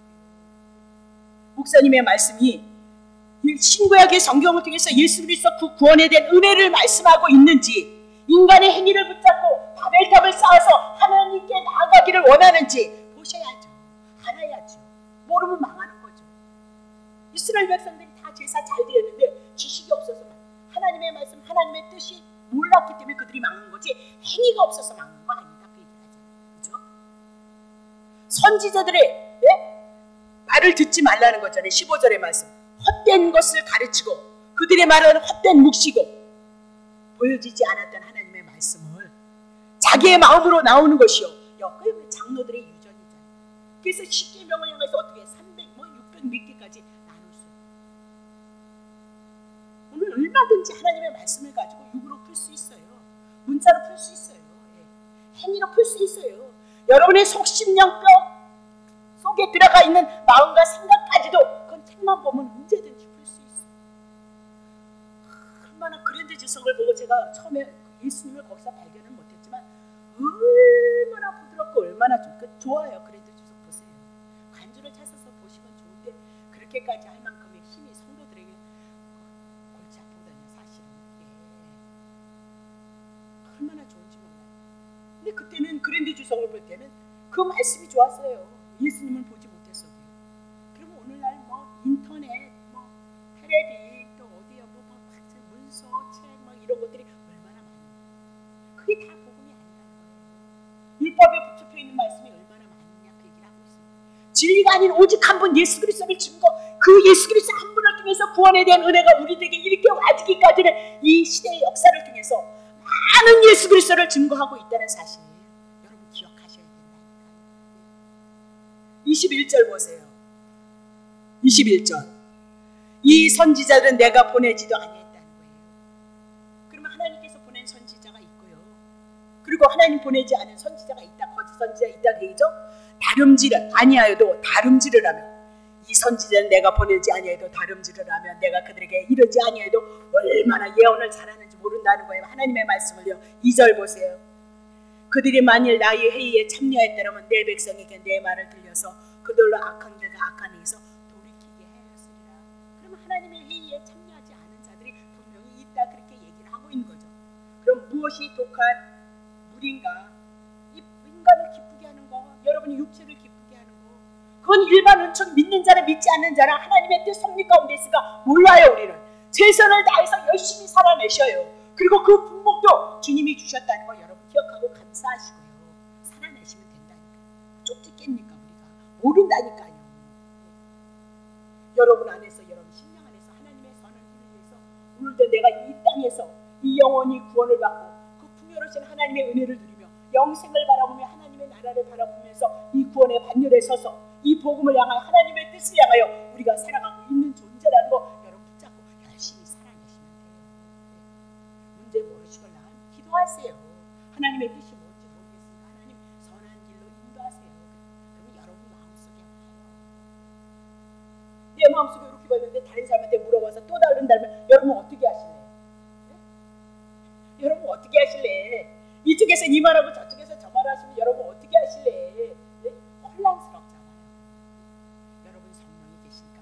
S1: 목사님의 말씀이 신구약의 성경을 통해서 예수 그리스도 그 구원에 대한 은혜를 말씀하고 있는지, 인간의 행위를 붙잡고 바벨탑을 쌓아서 하나님께 나아가기를 원하는지 보셔야죠. 알아야죠. 모르면 망하는 거죠. 이스라엘 백성들이 다 제사 잘 드렸는데 지식이 없어서 하나님의 말씀, 하나님의 뜻이 몰랐기 때문에 그들이 망한 거지, 행위가 없어서 망한 거 아니다. 그 얘기를 하잖아요. 그죠? 선지자들의 말을 듣지 말라는 거잖아요. 15절의 말씀. 헛된 것을 가르치고 그들의 말은 헛된 묵시고 보여지지 않았던 하나님의 말씀을 자기의 마음으로 나오는 것이요. 그 장로들의 유전이잖아요. 그래서 십계명을 향해서 어떻게 300, 600 몇 개까지 나눌 수 있어요. 오늘 얼마든지 하나님의 말씀을 가지고 육으로 풀 수 있어요. 문자로 풀 수 있어요. 행위로 풀 수 있어요. 여러분의 속심령 뼈 속에 들어가 있는 마음과 생각까지도 그건 책만 보면 언제든지 풀 수 있어요. 얼마나 그랜드 주석을 보고 제가 처음에 예수님을 거기서 발견을 못했지만 얼마나 부드럽고 얼마나 좋아요. 그랜드 주석 보세요. 간주를 찾아서 보시면 좋은데 그렇게까지 할 만큼의 힘이 성도들에게 골치 아프거든요. 사실은 얼마나 좋은지 몰라요. 근데 그때는 그랜드 주석을 볼 때는 그 말씀이 좋았어요. 예수님을 보지 못했어도요. 그러면 오늘날 인터넷, 텔레비, 또 어디야 문서, 책 이런 것들이 얼마나 많은데 그게 다 복음이 아니라는 거예요. 율법에 붙여 있는 말씀이 얼마나 많으냐 그 얘기를 하고 있습니다. 진리가 아닌 오직 한 분 예수 그리스도를 증거, 그 예수 그리스도 한 분을 통해서 구원에 대한 은혜가 우리들에게 이렇게 와지기까지는 이 시대의 역사를 통해서 많은 예수 그리스도를 증거하고 있다는 사실 여러분 기억하셔야 된다니까요. 21절 보세요. 21절. 이 선지자들은 내가 보내지도 아니했다는 거예요. 그러면 하나님께서 보낸 선지자가 있고요. 그리고 하나님 보내지 않은 선지자가 있다. 거짓 선지자가 있다. 되죠? 다름질을 아니하여도 다름질을 하며 이 선지자는 내가 보내지 아니해도 다름질을 하면 내가 그들에게 이르지 아니해도 얼마나 예언을 잘하는지 모른다는 거예요. 하나님의 말씀을요. 2절 보세요. 그들이 만일 나의 회의에 참여했더라면 내 백성에게 내 말을 들려서 그들로 악한 길과 악한 행에서 돌이키게 하였으리라. 그럼 하나님의 회의에 참여하지 않은 자들이 분명히 있다 그렇게 얘기를 하고 있는 거죠. 그럼 무엇이 독한 물인가? 이 인간을 기쁘게 하는 거, 여러분이 육체를 기쁘게 하는 거, 그건 일반 은총 믿는 자랑 믿지 않는 자랑 하나님의 뜻 섭리 가운데 있으니까 몰라요. 우리는 최선을 다해서 열심히 살아내셔요. 그리고 그 분목도 주님이 주셨다는 거 여러분 기억하고 감사하시고요. 살아내시면 된다니까요. 쪽집겠니까 우리가 모른다니까요. 여러분 안에서, 여러분 심령 안에서 하나님의 선을 이루기 위해서 오늘도 내가 이 땅에서 이 영혼이 구원을 받고 그 풍요로우신 하나님의 은혜를 누리며 영생을 바라보며 하나님의 나라를 바라보면서 이 구원의 반열에 서서 이 복음을 향하여 하나님의 뜻을 향하여 우리가 살아가고 있는 존재라는 거 여러분 붙잡고 열심히 살아내시면 돼요. 문제 모르시걸라 기도하세요. 하나님의 뜻이 뭔지 모르겠으니까 하나님 선한 길로 인도하세요. 그러면 여러분 마음속에 와요. 내 마음속에 이렇게 봤는데 다른 사람한테 물어봐서 또 다른다면 여러분 어떻게 하실래요? 네? 여러분 어떻게 하실래? 이쪽에서 이 말하고 저쪽에서 저 말을 하시면 여러분 어떻게 하실래? 네? 혼란스럽잖아요. 여러분 성령이 계시니까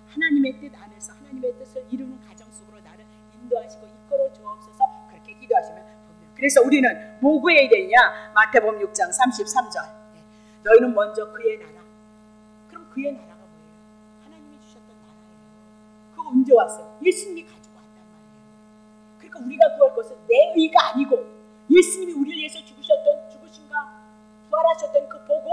S1: 하나님의 뜻 안에서 하나님의 뜻을 이루는 가정 속으로 나를 인도하시고 이끌어 주옵소서 그렇게 기도하시면 분명. 그래서 우리는 뭐 구해야 되냐? 마태복음 6장 33절. 네. 너희는 먼저 그의 나라. 그럼 그의 나라가 뭐예요? 하나님이 주셨던 나라예요. 그거 언제 왔어요? 예수님이 가지고 왔단 말이에요. 그러니까 우리가 구할 것은 내 의가 아니고 예수님이 우리를 위해서 죽으신가 부활하셨던 그 복음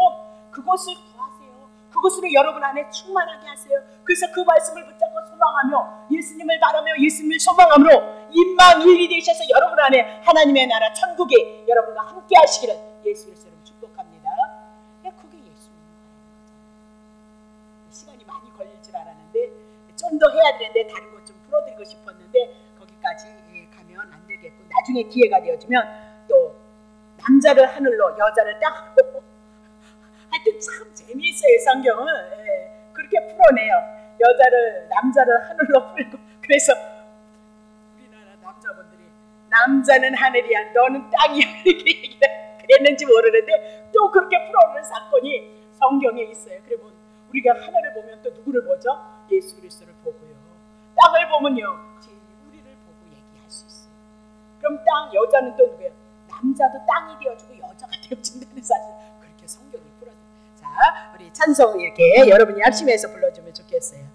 S1: 그것을 구하세요. 그것으로 여러분 안에 충만하게 하세요. 그래서 그 말씀을 붙잡고 소망하며 예수님을 바라며 예수님을 소망함으로 임망일이 되셔서 여러분 안에 하나님의 나라 천국에 여러분과 함께 하시기를 예수 그리스도로 축복합니다. 그게 예수 믿는 거예요. 시간이 많이 걸릴 줄 알았는데 좀 더 해야 되는데 다른 것 좀 풀어드리고 싶었는데 거기까지 가면 안 되겠고 나중에 기회가 되어지면 또 남자를 하늘로 여자를 땅으로 하여튼 참 재미있어요. 성경은 그렇게 풀어내요. 남자를 하늘로 풀고 그래서 우리나라 남자분들이 남자는 하늘이야 너는 땅이야 이렇게 얘기를 그랬는지 모르는데 또 그렇게 풀어내는 사건이 성경에 있어요. 그리고 우리가 하늘을 보면 또 누구를 보죠? 예수 그리스도를 보고요. 땅을 보면요 우리를 보고 얘기할 수 있어요. 그럼 여자는 또 누구예요? 남자도 땅이 되어주고 여자가 되어준다는 사실 그렇게 성경이 풀어줘요. 자 우리 찬송 이렇게 여러분이 합심해서 불러주면 좋겠어요.